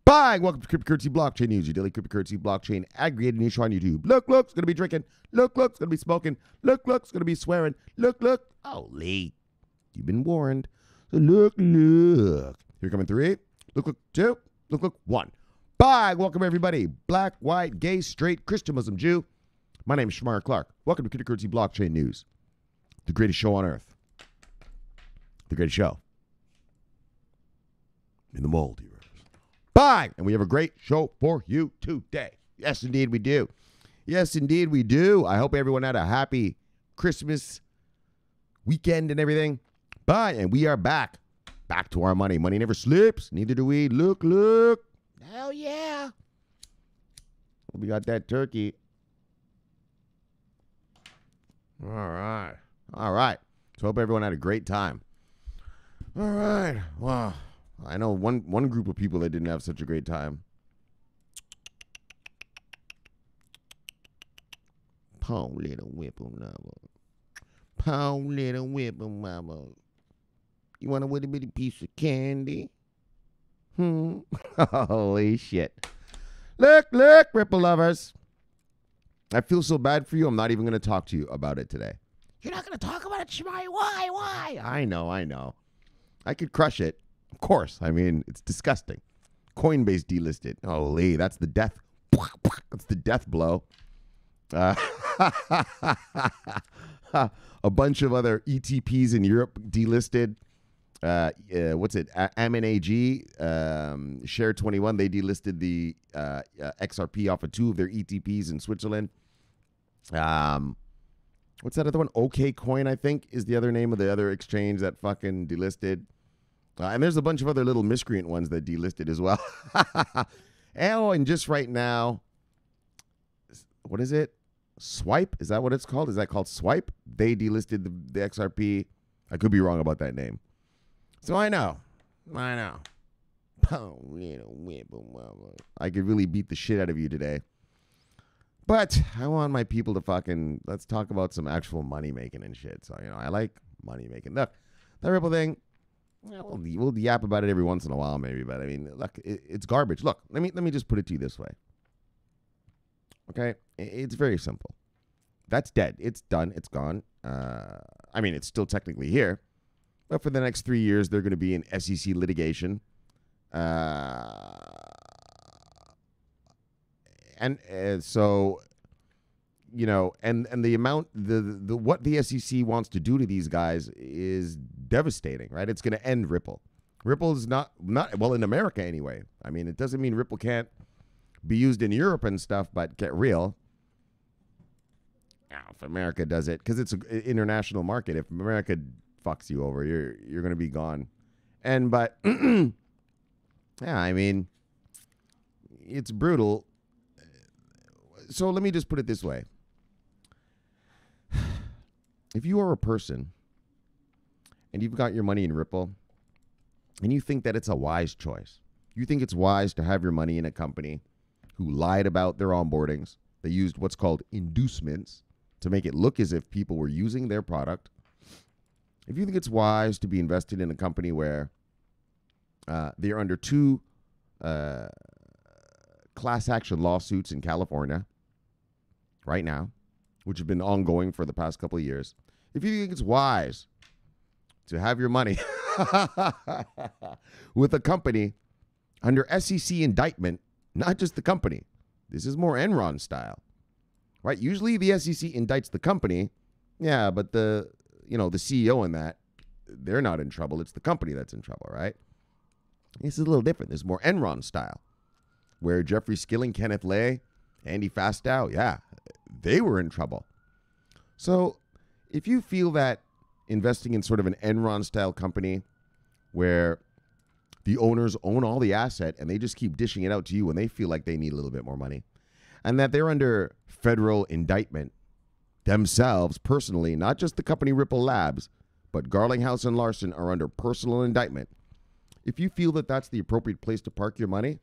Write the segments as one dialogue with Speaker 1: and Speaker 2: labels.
Speaker 1: Bye. Welcome to Cryptocurrency Blockchain News, your daily cryptocurrency blockchain aggregated news show on YouTube. Look, it's going to be drinking. Look, it's going to be smoking. Look, it's going to be swearing. Look. Holy. You've been warned. So look. Here coming 3. Look, 2. Look, 1. Bye. Welcome, everybody. Black, white, gay, straight, Christian, Muslim, Jew. My name is Shomari Clarke. Welcome to Cryptocurrency Blockchain News, the greatest show on earth. The greatest show in the multiverse. Bye. And we have a great show for you today. Yes, indeed we do. I hope everyone had a happy Christmas weekend and everything. Bye. And we are back. Back to our money. Money never sleeps. Neither do we. Look. Hell yeah. We got that turkey. All right. So hope everyone had a great time. All right. Wow. I know one group of people that didn't have such a great time. Poor little whipple mama. You want a little bitty piece of candy? Holy shit. Look, Ripple lovers. I feel so bad for you, I'm not even going to talk to you about it today. You're not going to talk about it, Shomari? Why? I know. I could crush it. Of course. I mean, it's disgusting. Coinbase delisted. Holy, that's the death. That's the death blow. A bunch of other ETPs in Europe delisted. What's it? AG, Share 21, they delisted the XRP off of 2 of their ETPs in Switzerland. What's that other one? OK Coin, I think, is the other name of the other exchange that fucking delisted. And there's a bunch of other little miscreant ones that delisted as well. And just right now, what is it? Swipe? Is that what it's called? Is that called Swipe? They delisted the XRP. I could be wrong about that name. So I know. I could really beat the shit out of you today. But I want my people to let's talk about some actual money making and shit. So, I like money making. Look, that Ripple thing, we'll yap about it every once in a while maybe, but I mean, look, it's garbage. Look, let me just put it to you this way. Okay? It's very simple. That's dead. It's done. It's gone. I mean, it's still technically here. But for the next 3 years, they're going to be in SEC litigation. So, and the amount, the what the SEC wants to do to these guys is devastating, right? It's going to end Ripple. Ripple is not well in America anyway. I mean, it doesn't mean Ripple can't be used in Europe and stuff, but get real. If America does it, because it's an international market. If America fucks you over, you're going to be gone. But yeah, I mean, it's brutal. So let me just put it this way. If you are a person and you've got your money in Ripple and you think that it's a wise choice, you think it's wise to have your money in a company who lied about their onboardings, they used what's called inducements to make it look as if people were using their product. If you think it's wise to be invested in a company where they're under 2 class action lawsuits in California right now, which have been ongoing for the past couple of years, if you think it's wise to have your money with a company under SEC indictment, not just the company, this is more Enron style, right? Usually the SEC indicts the company, yeah, but the CEO in that, they're not in trouble. It's the company that's in trouble, right? This is a little different. This is more Enron style, where Jeffrey Skilling, Kenneth Lay, Andy Fastow, yeah, they were in trouble. So if you feel that investing in sort of an Enron-style company where the owners own all the asset and they just keep dishing it out to you when they feel like they need a little bit more money, and that they're under federal indictment themselves personally, not just the company Ripple Labs, but Garlinghouse and Larson are under personal indictment. If you feel that that's the appropriate place to park your money,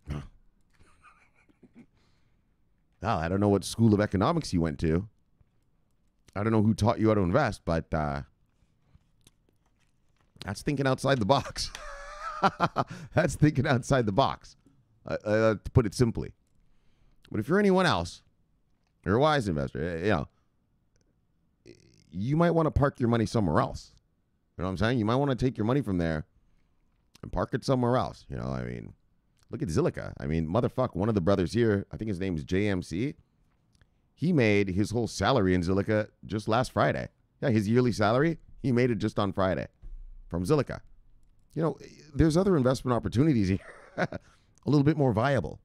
Speaker 1: well, I don't know what school of economics you went to. I don't know who taught you how to invest, but that's thinking outside the box. That's thinking outside the box. To put it simply. But if you're anyone else, you're a wise investor, you know, you might want to park your money somewhere else. You know what I'm saying? You might want to take your money from there and park it somewhere else. You know, I mean, look at Zilliqa. I mean, motherfuck, one of the brothers here, I think his name is JMC. He made his whole salary in Zilliqa just last Friday. Yeah, his yearly salary, he made it just on Friday from Zilliqa. You know, there's other investment opportunities here. A little bit more viable,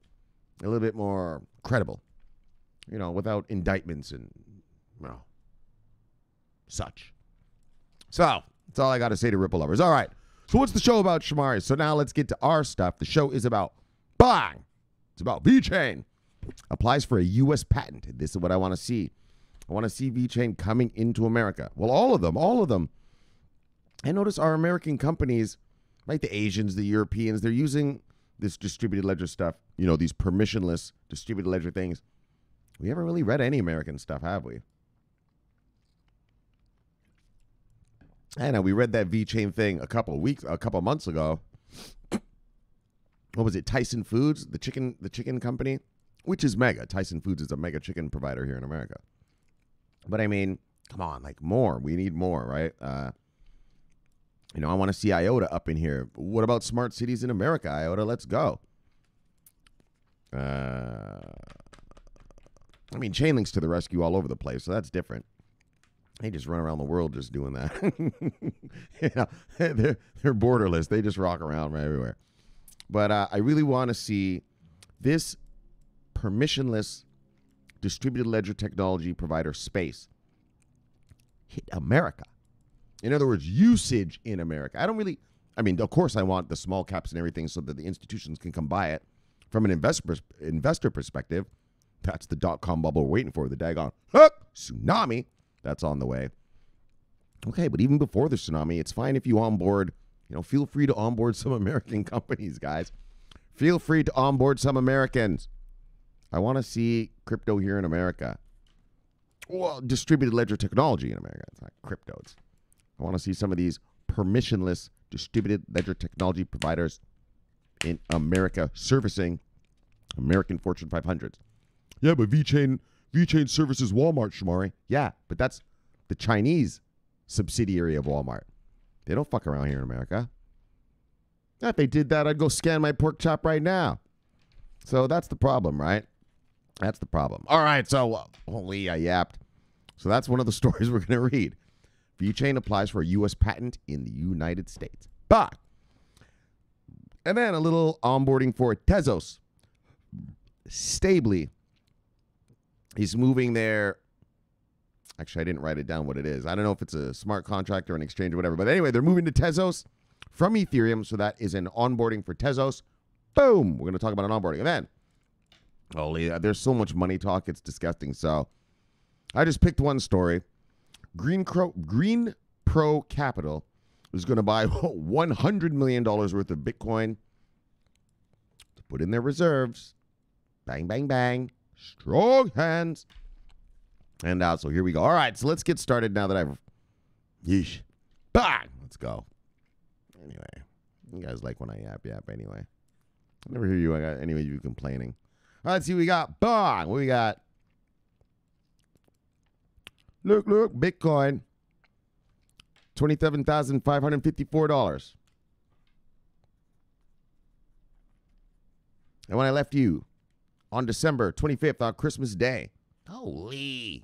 Speaker 1: a little bit more credible, you know, without indictments and, you know, such. So that's all I got to say to Ripple lovers. All right. So what's the show about, Shomari? So now let's get to our stuff. The show is about bang. It's about VeChain. Applies for a U.S. patent. This is what I want to see. I want to see VeChain coming into America. Well, all of them. I notice our American companies, like the Asians, the Europeans, they're using this distributed ledger stuff, you know, these permissionless distributed ledger things. We haven't really read any American stuff, have we? I know we read that VeChain thing a couple months ago. What was it? Tyson Foods, the chicken company, which is mega. Tyson Foods is a mega chicken provider here in America. But I mean, come on, like more. We need more, right? You know, I want to see IOTA up in here. What about smart cities in America? IOTA, let's go. I mean, Chainlink's to the rescue all over the place, so that's different. They just run around the world just doing that. You know, they're borderless. They just rock around right everywhere. But I really want to see this permissionless distributed ledger technology provider space hit America. In other words, usage in America. I mean, of course I want the small caps and everything so that the institutions can come buy it. From an investor perspective, that's the dot-com bubble we're waiting for, the daggone tsunami that's on the way. Okay, but even before the tsunami, it's fine if you onboard, you know, feel free to onboard some American companies, guys. Feel free to onboard some Americans. I want to see crypto here in America. Well, distributed ledger technology in America. It's not crypto. I want to see some of these permissionless distributed ledger technology providers in America servicing American Fortune 500s. Yeah, but VeChain services Walmart, Shomari. Yeah, but that's the Chinese subsidiary of Walmart. They don't fuck around here in America. If they did that, I'd go scan my pork chop right now. So that's the problem, right? That's the problem. All right, so holy, I yapped. So that's one of the stories we're going to read. VeChain applies for a U.S. patent in the United States. But, and then a little onboarding for Tezos. Stably, he's moving their, actually I didn't write it down what it is. I don't know if it's a smart contract or an exchange or whatever. But anyway, they're moving to Tezos from Ethereum. So that is an onboarding for Tezos. Boom. We're going to talk about an onboarding. And then, holy, there's so much money talk. It's disgusting. So I just picked one story. Greenpro Capital is going to buy $100 million worth of Bitcoin to put in their reserves. Bang, bang, bang. Strong hands. And so here we go. All right, so let's get started now that I've... Yeesh. Bang! Let's go. Anyway, you guys like when I yap anyway. I never hear any of you complaining. All right, let's see what we got. Bang! What we got? Look, Bitcoin, $27,554. And when I left you on December 25th on Christmas Day, holy,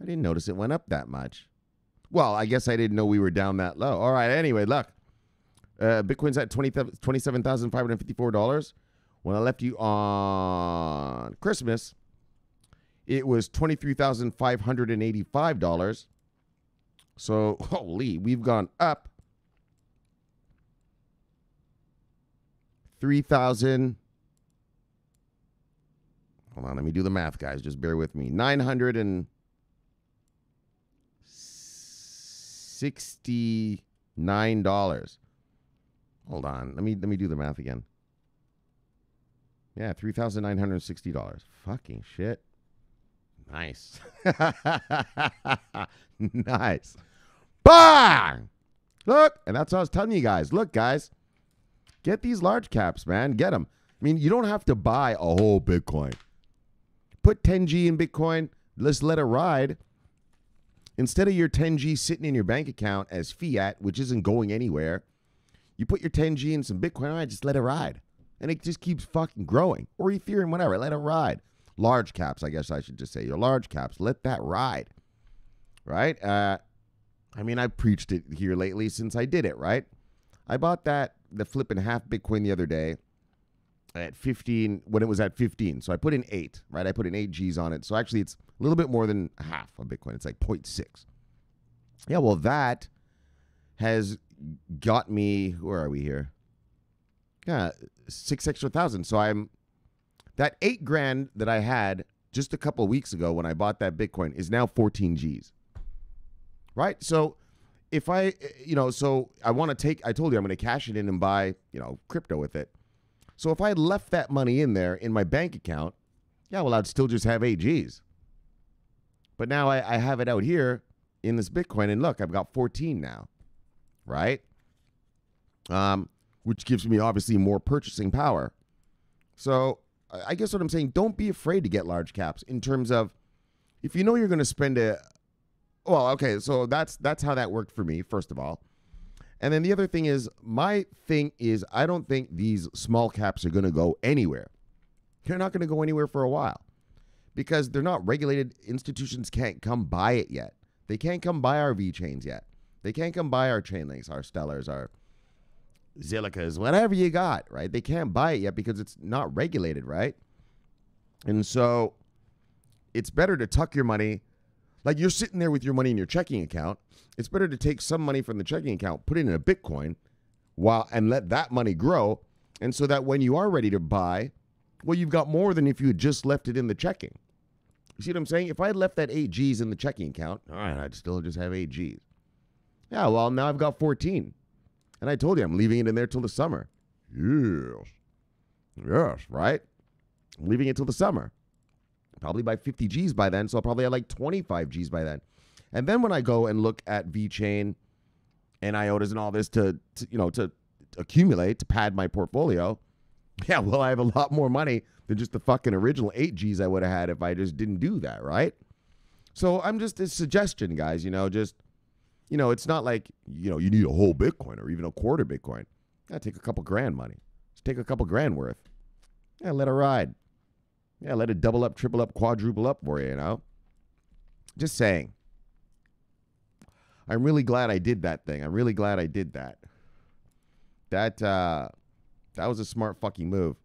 Speaker 1: I didn't notice it went up that much. Well, I guess I didn't know we were down that low. All right, anyway, look, Bitcoin's at $27,554. When I left you on Christmas, it was $23,585. So, holy, we've gone up 3,000. Hold on, let me do the math, guys. Just bear with me. $969. Hold on. Let me do the math again. Yeah, $3,960. Fucking shit. Nice. Nice. Bang! Look, and that's what I was telling you guys. Look, guys, get these large caps, man. Get them. I mean, you don't have to buy a whole Bitcoin. Put 10G in Bitcoin. Let's let it ride. Instead of your 10G sitting in your bank account as fiat, which isn't going anywhere, you put your 10G in some Bitcoin, all right, just let it ride. And it just keeps fucking growing. Or Ethereum, whatever, let it ride. Large caps, I guess I should just say. Your large caps, let that ride. Right? I mean, I've preached it here lately since I did it, right? I bought the flipping half Bitcoin the other day at 15, when it was at 15. So I put in 8, right? I put in 8 Gs on it. So actually it's a little bit more than half of Bitcoin. It's like 0.6. Yeah, well, that has got me, where are we here? Yeah, 6 extra thousand. So that 8 grand that I had just a couple of weeks ago when I bought that Bitcoin is now 14 Gs. Right? So if I, so I want to I told you I'm going to cash it in and buy, crypto with it. So if I had left that money in there in my bank account, yeah, well, I'd still just have 8 Gs. But now I have it out here in this Bitcoin, and look, I've got 14 now, right? Which gives me obviously more purchasing power. So I guess what I'm saying, don't be afraid to get large caps in terms of if you know you're going to spend well, okay, so that's how that worked for me, first of all. And then the other thing is, my thing is, I don't think these small caps are going to go anywhere. They're not going to go anywhere for a while because they're not regulated. Institutions can't come buy it yet. They can't come buy our VeChains yet. They can't come buy our Chainlinks, our Stellars, our Zilicas, whatever you got, right? They can't buy it yet because it's not regulated, right? And so it's better to tuck your money. Like you're sitting there with your money in your checking account. It's better to take some money from the checking account, put it in a Bitcoin, and let that money grow. And so that when you are ready to buy, well, you've got more than if you had just left it in the checking. You see what I'm saying? If I had left that 8 Gs in the checking account, all right, I'd still just have 8 Gs. Yeah, well, now I've got 14. And I told you I'm leaving it in there till the summer. Yes. Yes, right? I'm leaving it till the summer. Probably by 50 Gs by then, so I'll probably have like 25 Gs by then. And then when I go and look at VeChain and IOTAs and all this to accumulate, to pad my portfolio, yeah, well, I have a lot more money than just the fucking original 8 Gs I would have had if I just didn't do that, right? So I'm just a suggestion, guys, it's not like, you need a whole Bitcoin or even a quarter Bitcoin. Yeah, take a couple grand money. Just take a couple grand worth. Yeah, let it ride. Yeah, let it double up, triple up, quadruple up for you, Just saying. I'm really glad I did that thing. I'm really glad I did that. That was a smart fucking move.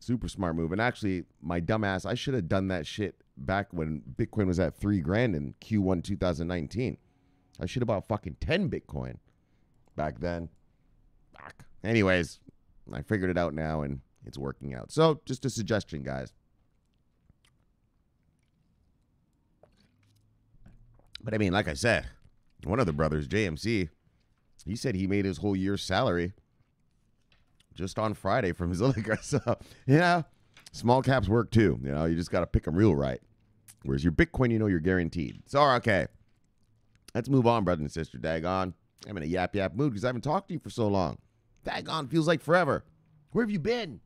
Speaker 1: Super smart move. And actually, my dumbass, I should have done that shit back when Bitcoin was at 3 grand in Q1 2019. I should have bought fucking 10 Bitcoin back then. Fuck. Anyways, I figured it out now and it's working out. So, just a suggestion, guys. But I mean, like I said, one of the brothers, JMC, he said he made his whole year's salary just on Friday from Zilliqa. So, small caps work too. You just got to pick them real right. Whereas your Bitcoin, you're guaranteed. So, okay. Let's move on, brother and sister. Daggone. I'm in a yap mood because I haven't talked to you for so long. Daggone, feels like forever. Where have you been?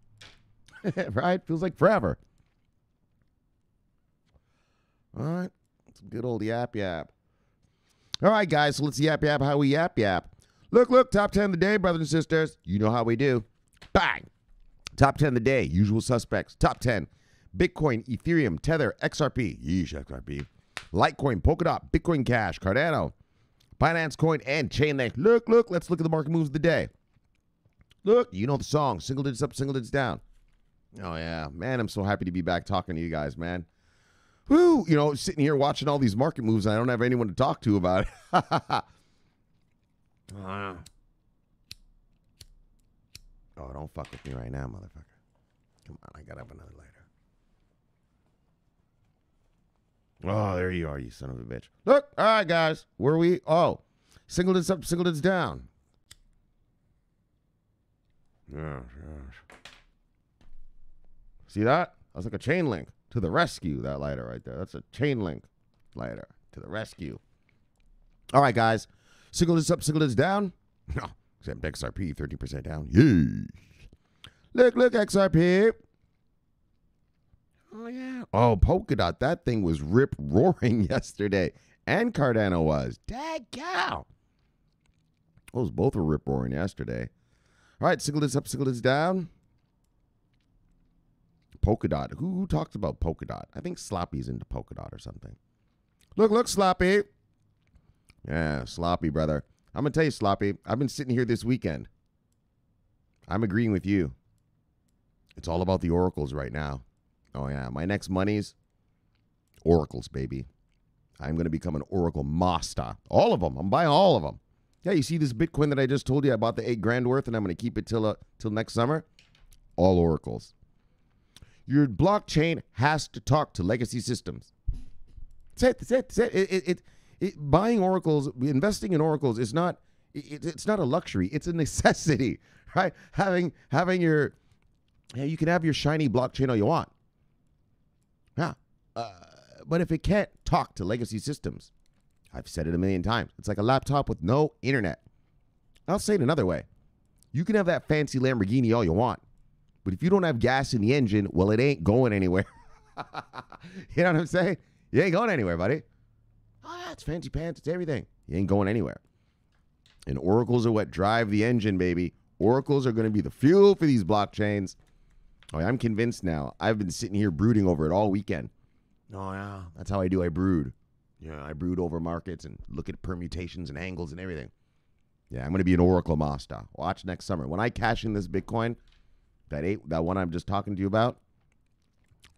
Speaker 1: Right? Feels like forever. All right. Some good old yap. All right, guys. So let's yap how we yap. Look. Top 10 of the day, brothers and sisters. You know how we do. Bang. Top 10 of the day. Usual suspects. Top 10. Bitcoin, Ethereum, Tether, XRP. Yeesh, XRP. Litecoin, Polkadot, Bitcoin Cash, Cardano, Binance Coin, and Chainlink. Look. Let's look at the market moves of the day. Look, you know the song. Single digits up, single digits down. Oh, yeah. Man, I'm so happy to be back talking to you guys, man. Woo! Sitting here watching all these market moves, and I don't have anyone to talk to about it. Oh, don't fuck with me right now, motherfucker. Come on, I gotta have another lighter. Oh, there you are, you son of a bitch. Look, all right, guys. Where are we? Oh, single digits up, single digits down. Yes. See that? That's like a chain link to the rescue, that lighter right there. That's a chain link lighter to the rescue. All right, guys. Single digits up, single digits down. No, except XRP, 30% down. Yay. Look, XRP. Oh, yeah. Oh, Polkadot. That thing was rip-roaring yesterday. And Cardano was. Daggow. Those both were rip-roaring yesterday. All right, Signal up, Signal down. Polkadot. Who talks about Polkadot? I think Sloppy's into Polkadot or something. Look, Sloppy. Yeah, Sloppy, brother. I'm going to tell you, Sloppy, I've been sitting here this weekend. I'm agreeing with you. It's all about the oracles right now. Oh, yeah. My next money's oracles, baby. I'm going to become an oracle master. All of them. I'm buying all of them. Yeah, you see this Bitcoin that I just told you I bought the $8,000 worth, and I'm going to keep it till next summer? All oracles. Your blockchain has to talk to legacy systems. That's it. Buying oracles, investing in oracles is not. It's not a luxury. It's a necessity, right? Having your, you can have your shiny blockchain all you want. Yeah, but if it can't talk to legacy systems, I've said it a million times. It's like a laptop with no internet. I'll say it another way. You can have that fancy Lamborghini all you want, but if you don't have gas in the engine, well, it ain't going anywhere. You know what I'm saying? You ain't going anywhere, buddy. Oh, it's fancy pants. It's everything. You ain't going anywhere. And oracles are what drive the engine, baby. Oracles are going to be the fuel for these blockchains. Oh, I'm convinced now. I've been sitting here brooding over it all weekend. Oh, yeah. That's how I do. I brood. Yeah, I brood over markets and look at permutations and angles and everything. Yeah, I'm going to be an oracle master. Watch next summer. When I cash in this Bitcoin, that one I'm just talking to you about,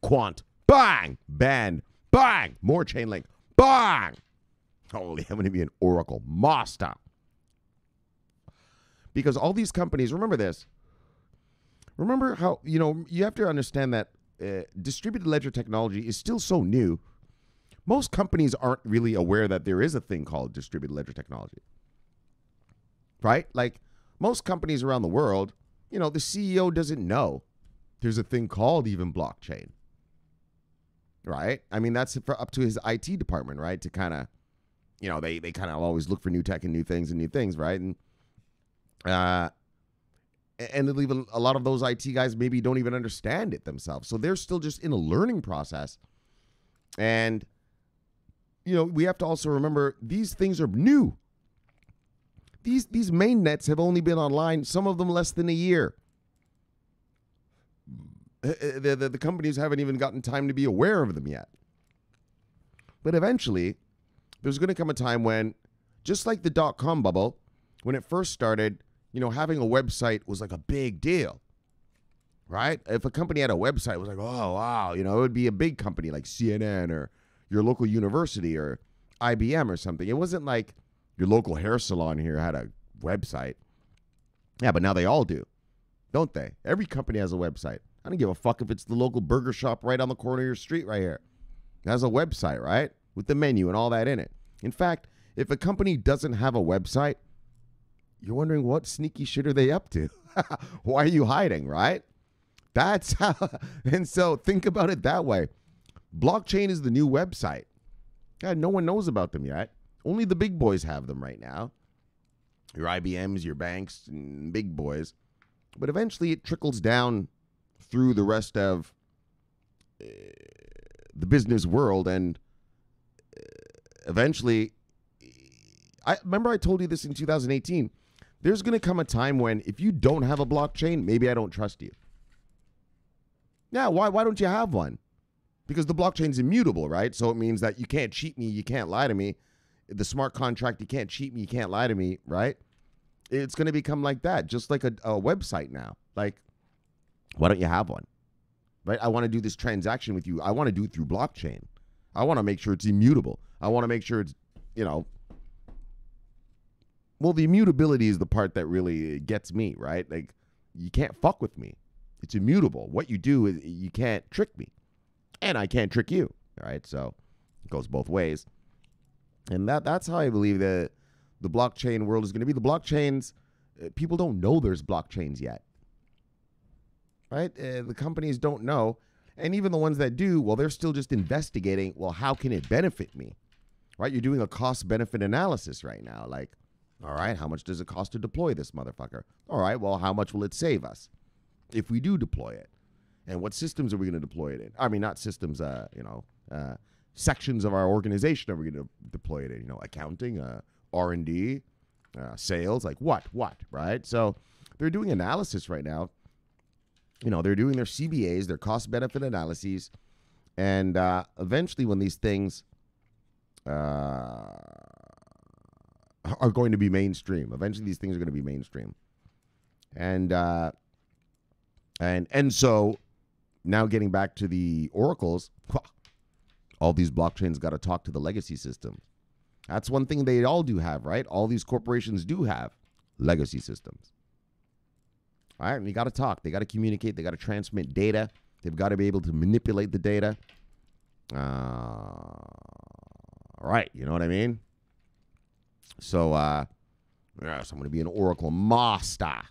Speaker 1: quant, bang, band, bang, more chain link, bang. Holy, I'm going to be an oracle master. Because all these companies, remember this. Remember how, you have to understand that distributed ledger technology is still so new. Most companies aren't really aware that there is a thing called distributed ledger technology. Right? Like most companies around the world, the CEO doesn't know there's a thing called even blockchain. Right? I mean, that's up to his IT department, right? To kind of, they kind of always look for new tech and new things, right? And even a lot of those IT guys maybe don't even understand it themselves. So they're still just in a learning process. And, we have to also remember these things are new. These main nets have only been online, some of them less than a year. The companies haven't even gotten time to be aware of them yet. But eventually, there's going to come a time when, just like the dot-com bubble, when it first started, having a website was like a big deal, right? If a company had a website, it was like, oh, wow, it would be a big company like CNN or your local university or IBM or something. It wasn't like your local hair salon here had a website. Yeah, but now they all do, don't they? Every company has a website. I don't give a fuck if it's the local burger shop right on the corner of your street right here. It has a website, right? With the menu and all that in it. In fact, if a company doesn't have a website, you're wondering what sneaky shit are they up to? Why are you hiding, right? That's how. And so think about it that way. Blockchain is the new website. God, no one knows about them yet. Only the big boys have them right now. Your IBMs, your banks, and big boys. But eventually it trickles down through the rest of the business world. And eventually, I remember I told you this in 2018. There's going to come a time when if you don't have a blockchain, maybe I don't trust you. Yeah, why don't you have one? Because the blockchain's immutable, right? So it means that you can't cheat me, you can't lie to me. The smart contract, you can't cheat me, you can't lie to me, right? It's going to become like that, just like a website now. Like, why don't you have one? Right? I want to do this transaction with you. I want to do it through blockchain. I want to make sure it's immutable. I want to make sure it's, well, the immutability is the part that really gets me, right? Like, you can't fuck with me. It's immutable. What you do is you can't trick me. And I can't trick you, right? So it goes both ways. And that's how I believe that the blockchain world is going to be. The blockchains, people don't know there's blockchains yet, right? The companies don't know. And even the ones that do, well, they're still just investigating, well, how can it benefit me, right? You're doing a cost-benefit analysis right now. Like, all right, how much does it cost to deploy this motherfucker? All right, well, how much will it save us? if we do deploy it. And what systems are we going to deploy it in? I mean, not systems, sections of our organization are we going to deploy it in? You know, accounting, R&D, sales, like what, right? So they're doing analysis right now. You know, they're doing their CBAs, their cost-benefit analyses, and eventually when these things are going to be mainstream, and so now getting back to the oracles, all these blockchains got to talk to the legacy systems. That's one thing they all do have, right? All these corporations do have legacy systems. All right, and you got to talk. They got to communicate. They got to transmit data. They've got to be able to manipulate the data. All right, you know what I mean? So, yes, I'm going to be an Oracle master.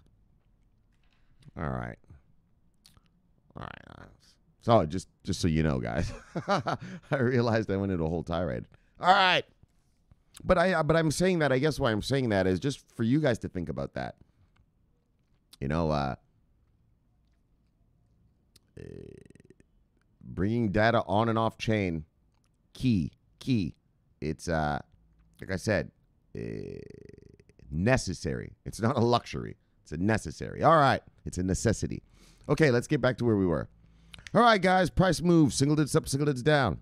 Speaker 1: All right. So just so you know, guys, I realized I went into a whole tirade. All right, but I'm saying that. I guess why I'm saying that is just for you guys to think about that. You know, bringing data on and off chain, key. It's like I said, necessary. It's not a luxury. It's a necessary. All right, it's a necessity. Okay, let's get back to where we were. All right, guys, price move. Single digits up, single digits down.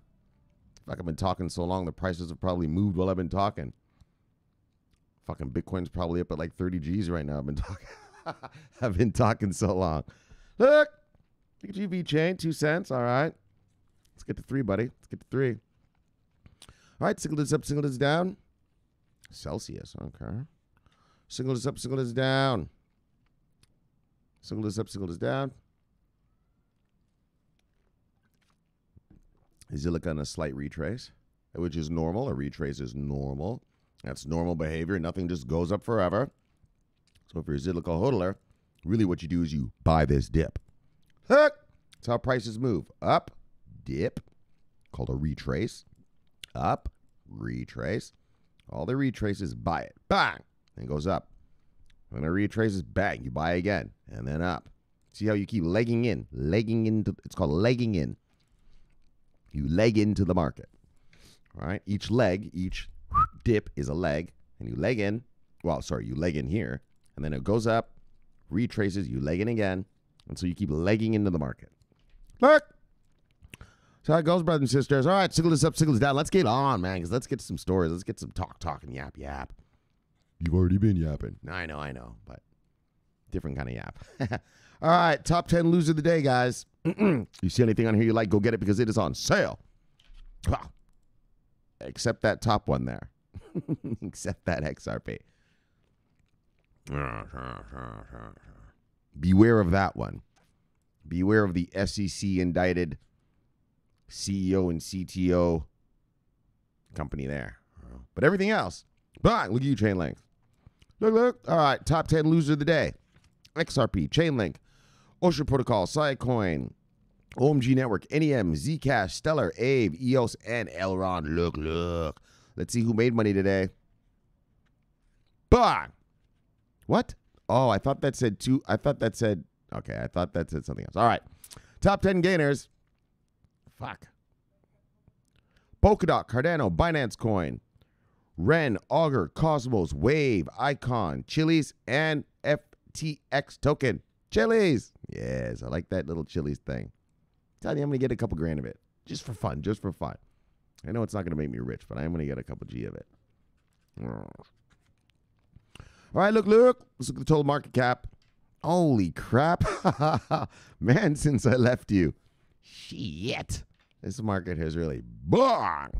Speaker 1: Like I've been talking so long, the prices have probably moved while I've been talking. Fucking Bitcoin's probably up at like 30 G's right now. I've been talking so long. Look at you, VeChain, 2 cents. All right. Let's get to 3, buddy. Let's get to 3. All right, single digits up, single digits down. Celsius, okay. Single digits up, single digits down. Single digits up, single digits down. Zilliqa on a slight retrace, which is normal. A retrace is normal. That's normal behavior. Nothing just goes up forever. So if you're a Zilliqa hodler, really what you do is you buy this dip. That's how prices move. Up, dip, called a retrace. Up, retrace. All the retraces, buy it. Bang! And it goes up. When it retraces, bang, you buy again. And then up. See how you keep legging in. It's called legging in. You leg into the market. All right? Each leg, each dip is a leg. And you leg in. Well, sorry, you leg in here. And then it goes up, retraces, you leg in again. And so you keep legging into the market. Look! So how it goes, brothers and sisters. All right, single this up, single this down. Let's get on, man, because let's get some stories. Let's get some talk, and yap. You've already been yapping. I know, but different kind of yap. All right, top 10 loser of the day, guys. You see anything on here you like, go get it because it is on sale. Wow. Except that top one there. Except that XRP. Beware of that one. Beware of the SEC indicted CEO and CTO company there. But everything else, bang, look at you, Chainlink. Look. All right, top 10 loser of the day. XRP, Chainlink, Ocean Protocol, Sidecoin, OMG Network, NEM, Zcash, Stellar, Aave, EOS, and Elrond. Look. Let's see who made money today. Bang! What? Oh, I thought that said two. Okay, I thought that said something else. All right. Top 10 gainers. Fuck. Polkadot, Cardano, Binance Coin, Ren, Augur, Cosmos, Wave, Icon, Chiliz, and FTX token. Chiliz. Yes, I like that little Chiliz thing. Tell you, I'm going to get a couple grand of it. Just for fun. I know it's not going to make me rich, but I am going to get a couple G of it. All right, look. Let's look at the total market cap. Holy crap. Man, since I left you. Shit. This market has really bong.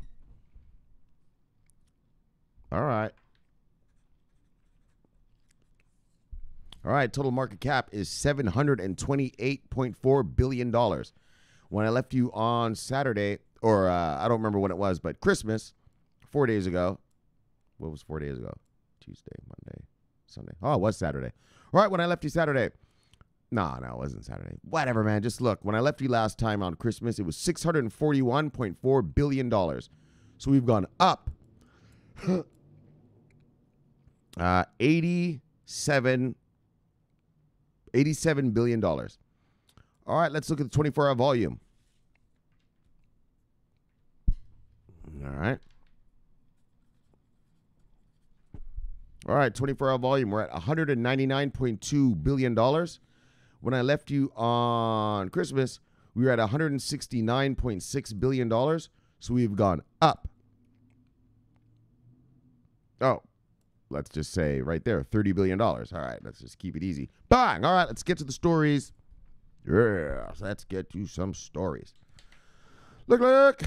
Speaker 1: All right. Total market cap is $728.4 billion. When I left you on Saturday, or I don't remember when it was, but Christmas, 4 days ago. What was 4 days ago? Tuesday, Monday, Sunday. Oh, it was Saturday. All right, when I left you Saturday. No, it wasn't Saturday. Whatever, man. Just look. When I left you last time on Christmas, it was $641.4 billion. So we've gone up $87 billion. All right, let's look at the 24-hour volume. All right. All right, 24-hour volume. We're at $199.2 billion. When I left you on Christmas, we were at $169.6 billion. So we've gone up. Oh, let's just say right there, $30 billion. All right, let's just keep it easy. Bang! All right, let's get to the stories. Yes, let's get to some stories. Look.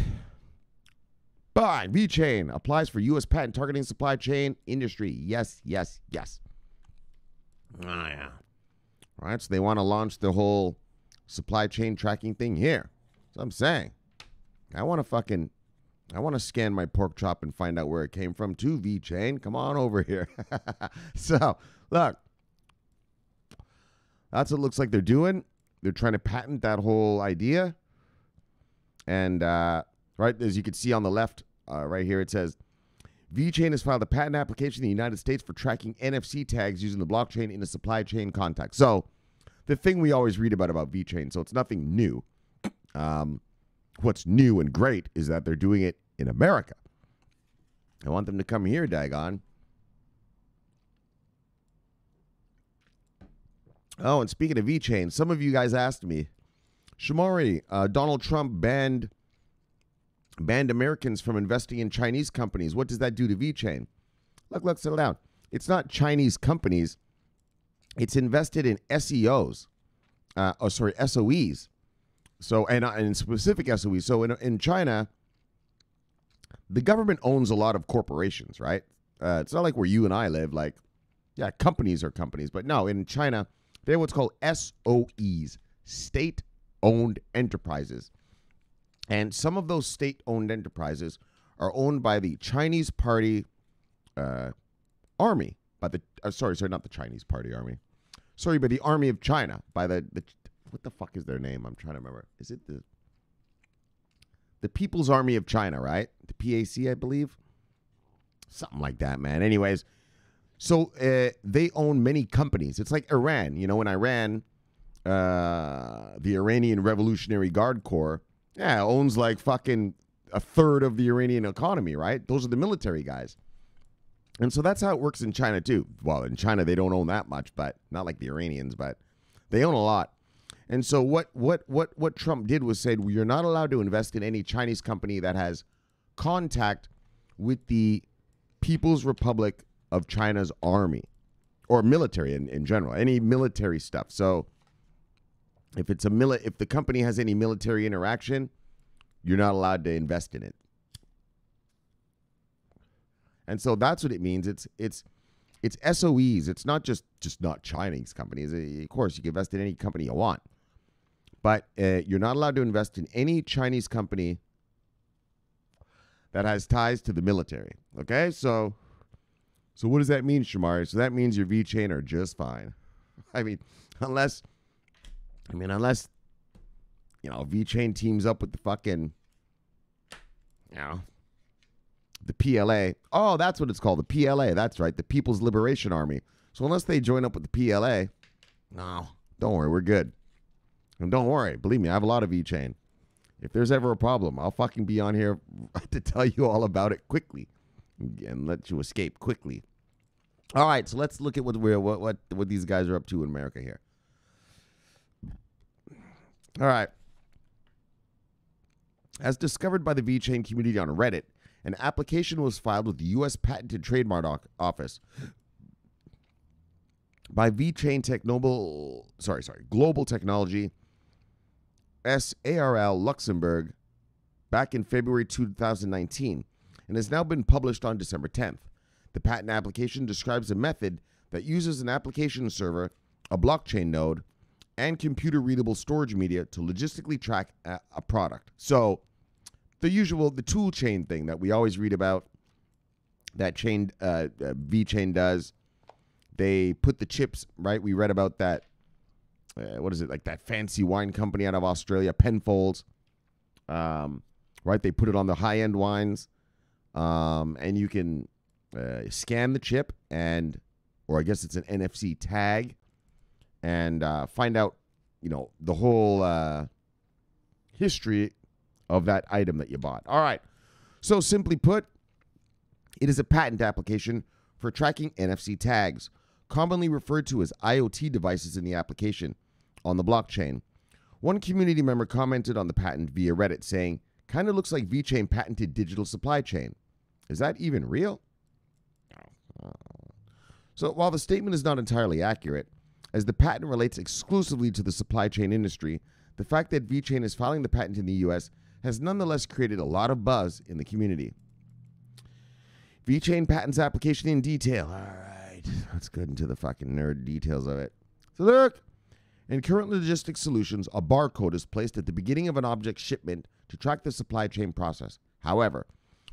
Speaker 1: Bang! VeChain applies for U.S. patent targeting supply chain industry. Yes. Oh, yeah. All right, so they want to launch the whole supply chain tracking thing here. So I'm saying, I want to scan my pork chop and find out where it came from too, VeChain. Come on over here. So, look. That's what it looks like they're doing. They're trying to patent that whole idea. And, right, as you can see on the left, right here, it says, VeChain has filed a patent application in the United States for tracking NFC tags using the blockchain in a supply chain context. So, the thing we always read about VeChain, so it's nothing new. What's new and great is that they're doing it in America. I want them to come here, daggone. Oh, and speaking of VeChain, some of you guys asked me, Shomari, Donald Trump banned Americans from investing in Chinese companies. What does that do to VeChain? Look, settle down. It's not Chinese companies. It's invested in SOEs. So, and specific SOEs. So in China, the government owns a lot of corporations, right? It's not like where you and I live. Like, yeah, companies are companies. But no, in China, they have what's called SOEs, state-owned enterprises. And some of those state-owned enterprises are owned by the Chinese Party Army. Not the Chinese Party Army. Sorry, by the Army of China. By the what the fuck is their name? I'm trying to remember. Is it the People's Army of China, right? The PAC, I believe. Something like that, man. Anyways, so they own many companies. It's like Iran. You know, when Iran, the Iranian Revolutionary Guard Corps, owns like fucking a third of the Iranian economy, right? Those are the military guys. And so that's how it works in China too. Well, in China, they don't own that much, but not like the Iranians, but they own a lot. And so what Trump did was said, well, you're not allowed to invest in any Chinese company that has contact with the People's Republic of China's army or military in general, any military stuff. So if it's if the company has any military interaction, you're not allowed to invest in it. And so that's what it means. It's SOEs. It's not just not Chinese companies. Of course, you can invest in any company you want. But you're not allowed to invest in any Chinese company that has ties to the military. Okay? So what does that mean, Shomari? So that means your VeChain are just fine. I mean, unless VeChain teams up with the fucking, the PLA. Oh, that's what it's called, the PLA. That's right, the People's Liberation Army. So unless they join up with the PLA, no, don't worry, we're good. And don't worry, believe me, I have a lot of VeChain. If there's ever a problem, I'll fucking be on here to tell you all about it quickly and let you escape quickly. All right, so let's look at what these guys are up to in America here. All right. As discovered by the VeChain community on Reddit, an application was filed with the U.S. Patent and Trademark Office by VeChain Global Technology, SARL Luxembourg, back in February 2019, and has now been published on December 10th. The patent application describes a method that uses an application server, a blockchain node, and computer-readable storage media to logistically track a product. So the tool chain thing that we always read about, that VeChain does, they put the chips, right? We read about that, like that fancy wine company out of Australia, Penfolds, right? They put it on the high-end wines, and you can scan the chip or I guess it's an NFC tag, and find out the whole history of that item that you bought. All right. So simply put, it is a patent application for tracking NFC tags, commonly referred to as IoT devices in the application on the blockchain. One community member commented on the patent via Reddit saying, "Kind of looks like VeChain patented digital supply chain. Is that even real?" So while the statement is not entirely accurate, as the patent relates exclusively to the supply chain industry, the fact that VeChain is filing the patent in the US has nonetheless created a lot of buzz in the community. VeChain patents application in detail. All right, let's get into the fucking nerd details of it. So look, in current logistics solutions, a barcode is placed at the beginning of an object shipment to track the supply chain process. However,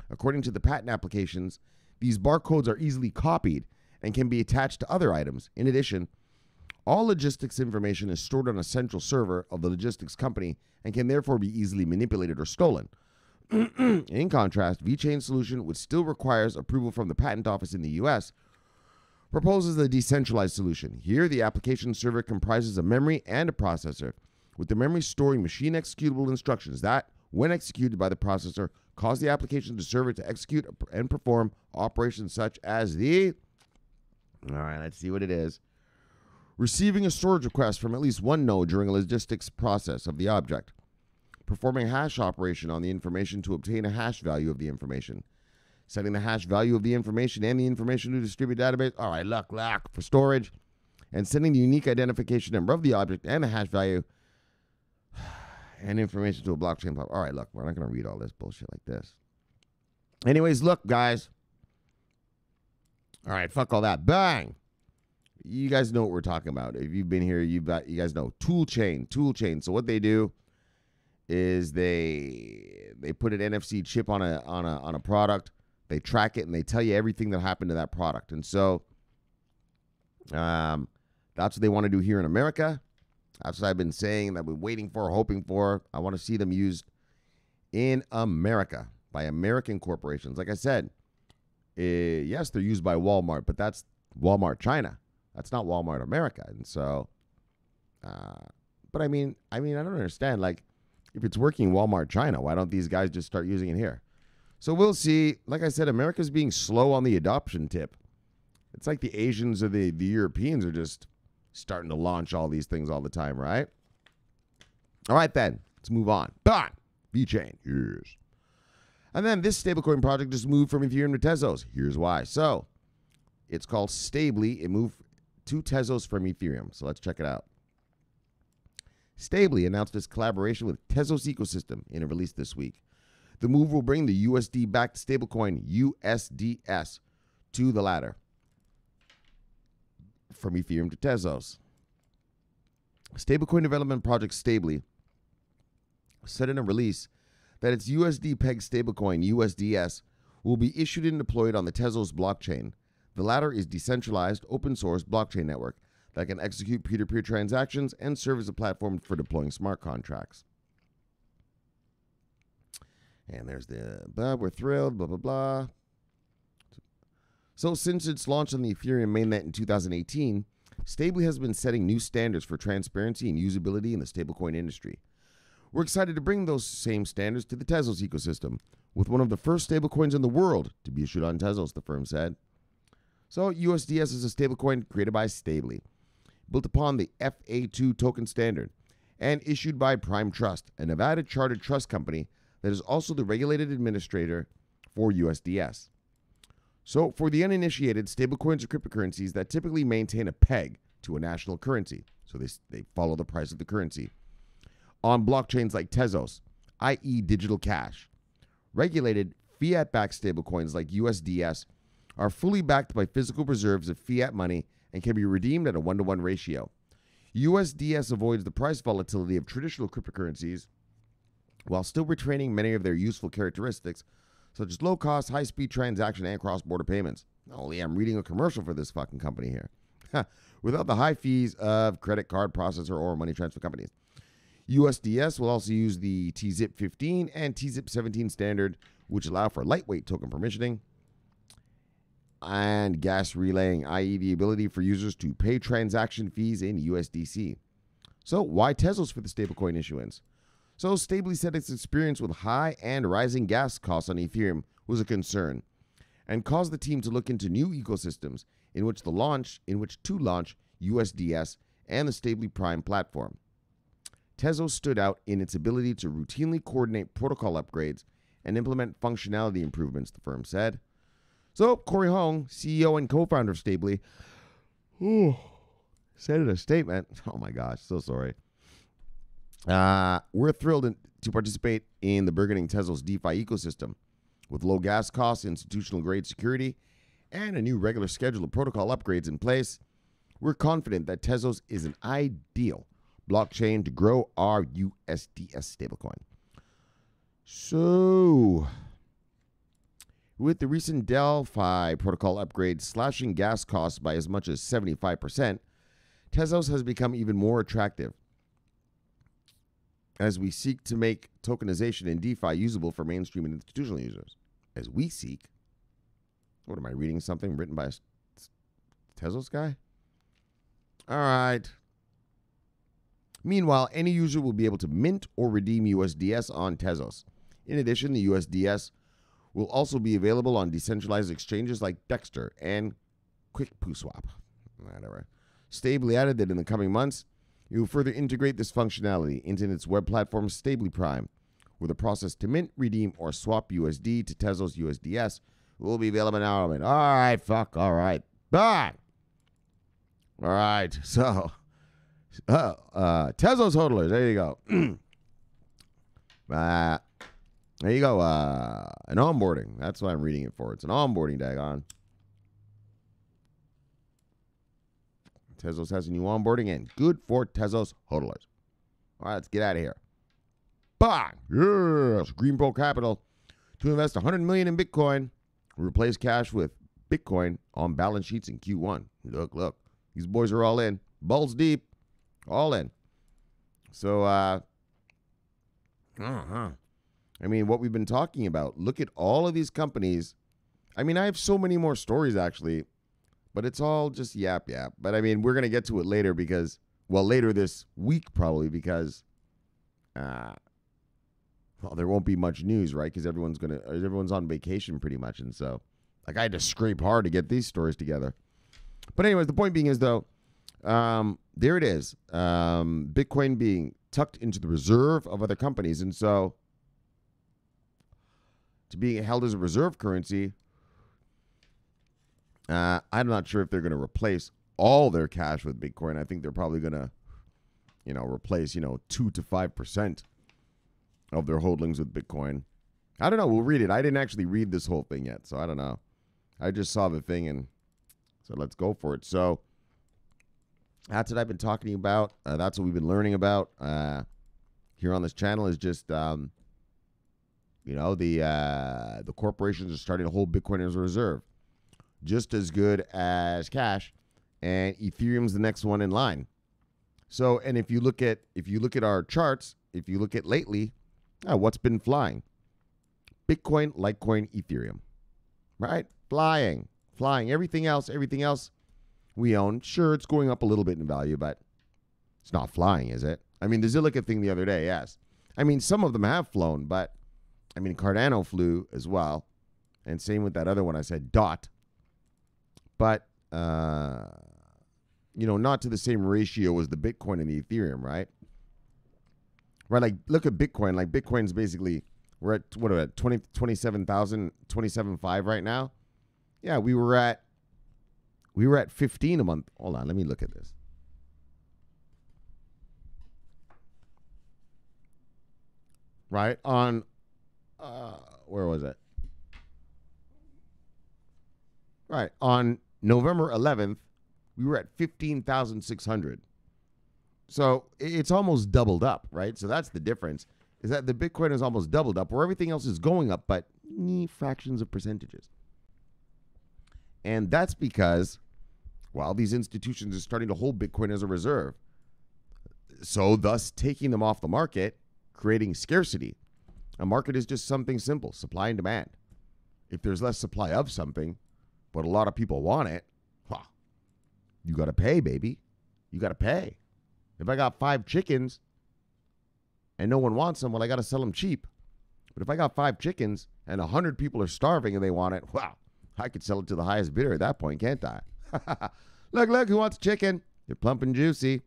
Speaker 1: according to the patent applications, these barcodes are easily copied and can be attached to other items. In addition, all logistics information is stored on a central server of the logistics company and can therefore be easily manipulated or stolen. In contrast, VeChain's solution, which still requires approval from the patent office in the US, proposes a decentralized solution. Here, the application server comprises a memory and a processor, with the memory storing machine executable instructions that, when executed by the processor, cause the application to server to execute and perform operations such as the... All right, let's see what it is. Receiving a storage request from at least one node during a logistics process of the object. Performing a hash operation on the information to obtain a hash value of the information. Setting the hash value of the information and the information to distribute database. All right, look, for storage. And sending the unique identification number of the object and the hash value and information to a blockchain platform. All right, look, we're not going to read all this bullshit like this. Anyways, look, guys. All right, fuck all that. Bang. You guys know what we're talking about. If you've been here, you guys know toolchain. So what they do is they put an NFC chip on a product, they track it, and they tell you everything that happened to that product. And so that's what they want to do here in America. That's what I've been saying, that we're waiting for, hoping for. I want to see them used in America by American corporations. Like I said, yes, they're used by Walmart, but that's Walmart China. That's not Walmart America. And so, but I mean, I don't understand. Like, if it's working in Walmart China, why don't these guys just start using it here? So we'll see. Like I said, America's being slow on the adoption tip. It's like the Asians or the Europeans are just starting to launch all these things all the time, right? All right, then. Let's move on. Bang! VeChain. Yes. And then this stablecoin project just moved from Ethereum to Tezos. Here's why. So it's called Stably. It moved to Tezos from Ethereum. So let's check it out. Stably announced its collaboration with Tezos ecosystem in a release this week. The move will bring the USD-backed stablecoin USDS to the latter, from Ethereum to Tezos. Stablecoin development project Stably said in a release that its USD-pegged stablecoin USDS will be issued and deployed on the Tezos blockchain. The latter is decentralized, open-source blockchain network that can execute peer-to-peer transactions and serve as a platform for deploying smart contracts. And there's the we're thrilled, blah, blah, blah. So since its launch on the Ethereum mainnet in 2018, Stably has been setting new standards for transparency and usability in the stablecoin industry. We're excited to bring those same standards to the Tezos ecosystem, with one of the first stablecoins in the world to be issued on Tezos, the firm said. So USDS is a stablecoin created by Stably, built upon the FA2 token standard, and issued by Prime Trust, a Nevada chartered trust company that is also the regulated administrator for USDS. So for the uninitiated, stablecoins are cryptocurrencies that typically maintain a peg to a national currency. So they follow the price of the currency on blockchains like Tezos, i.e. digital cash. Regulated fiat-backed stablecoins like USDS are fully backed by physical reserves of fiat money and can be redeemed at a 1-to-1 ratio. USDS avoids the price volatility of traditional cryptocurrencies while still retaining many of their useful characteristics, such as low-cost, high-speed transaction and cross-border payments. Only I'm reading a commercial for this fucking company here. Without the high fees of credit card processor or money transfer companies. USDS will also use the TZIP 15 and TZIP 17 standard, which allow for lightweight token permissioning and gas relaying, i.e. the ability for users to pay transaction fees in USDC. So why Tezos for the stablecoin issuance? So Stably said its experience with high and rising gas costs on Ethereum was a concern and caused the team to look into new ecosystems in which to launch USDS and the Stably Prime platform. Tezos stood out in its ability to routinely coordinate protocol upgrades and implement functionality improvements, the firm said. So Corey Hong, CEO and co-founder of Stably, said in a statement, oh my gosh, so sorry. We're thrilled to participate in the burgeoning Tezos DeFi ecosystem. With low gas costs, institutional-grade security, and a new regular schedule of protocol upgrades in place, we're confident that Tezos is an ideal blockchain to grow our USDS stablecoin. So, with the recent Delphi protocol upgrades slashing gas costs by as much as 75%, Tezos has become even more attractive as we seek to make tokenization in DeFi usable for mainstream and institutional users. As we seek? What am I reading? Something written by a Tezos guy? All right. Meanwhile, any user will be able to mint or redeem USDS on Tezos. In addition, the USDS will also be available on decentralized exchanges like Dexter and QuickPooSwap. Whatever. Stably added that in the coming months, it will further integrate this functionality into its web platform Stably Prime, where the process to mint, redeem, or swap USD to Tezos USDS will be available now. All right, all right. Bye. All right, so Tezos hodlers, there you go. There you go. An onboarding. That's what I'm reading it for. It's an onboarding, daggone. Tezos has a new onboarding and good for Tezos hodlers. All right, let's get out of here. Bang! Yes, Greenpro Capital to invest $100 million in Bitcoin. Replace cash with Bitcoin on balance sheets in Q1. Look. These boys are all in. Balls deep. All in. So, I mean, what we've been talking about. Look at all of these companies. I mean, I have so many more stories, actually. But it's all just yap. But, I mean, we're going to get to it later because, well, later this week probably because, well, there won't be much news, right? Because everyone's on vacation pretty much. And so, like, I had to scrape hard to get these stories together. But anyways, the point being is, though, there it is. Bitcoin being tucked into the reserve of other companies. And so, to being held as a reserve currency, I'm not sure if they're going to replace all their cash with Bitcoin. I think they're probably going to, replace, 2 to 5% of their holdings with Bitcoin. I don't know. We'll read it. I didn't actually read this whole thing yet, so I don't know. I just saw the thing and so let's go for it. So that's what I've been talking about. That's what we've been learning about here on this channel is just, the corporations are starting to hold Bitcoin as a reserve. Just as good as cash, and Ethereum's the next one in line. So, and if you look at our charts, if you look at lately, what's been flying? Bitcoin, Litecoin, Ethereum, right? Flying. Everything else we own. Sure, it's going up a little bit in value, but it's not flying, is it? I mean, the Zilliqa thing the other day, yes. I mean, some of them have flown, but I mean, Cardano flew as well, and same with that other one I said, DOT. But, not to the same ratio as the Bitcoin and the Ethereum, right? Right, like, look at Bitcoin. Like, Bitcoin's basically, we're at, 27,000, 27.5 right now? Yeah, we were at 15 a month. Hold on, let me look at this. Right, on, where was it? Right, on November 11th, we were at 15,600. So it's almost doubled up, right? So that's the difference, is that the Bitcoin is almost doubled up, where everything else is going up, but fractions of percentages. And that's because, well, these institutions are starting to hold Bitcoin as a reserve. So thus taking them off the market, creating scarcity. A market is just something simple, supply and demand. If there's less supply of something, but a lot of people want it, you got to pay, baby. You got to pay. If I got 5 chickens and no one wants them, well, I got to sell them cheap. But if I got 5 chickens and 100 people are starving and they want it, wow, I could sell it to the highest bidder at that point, can't I? Look, who wants chicken? They're plump and juicy.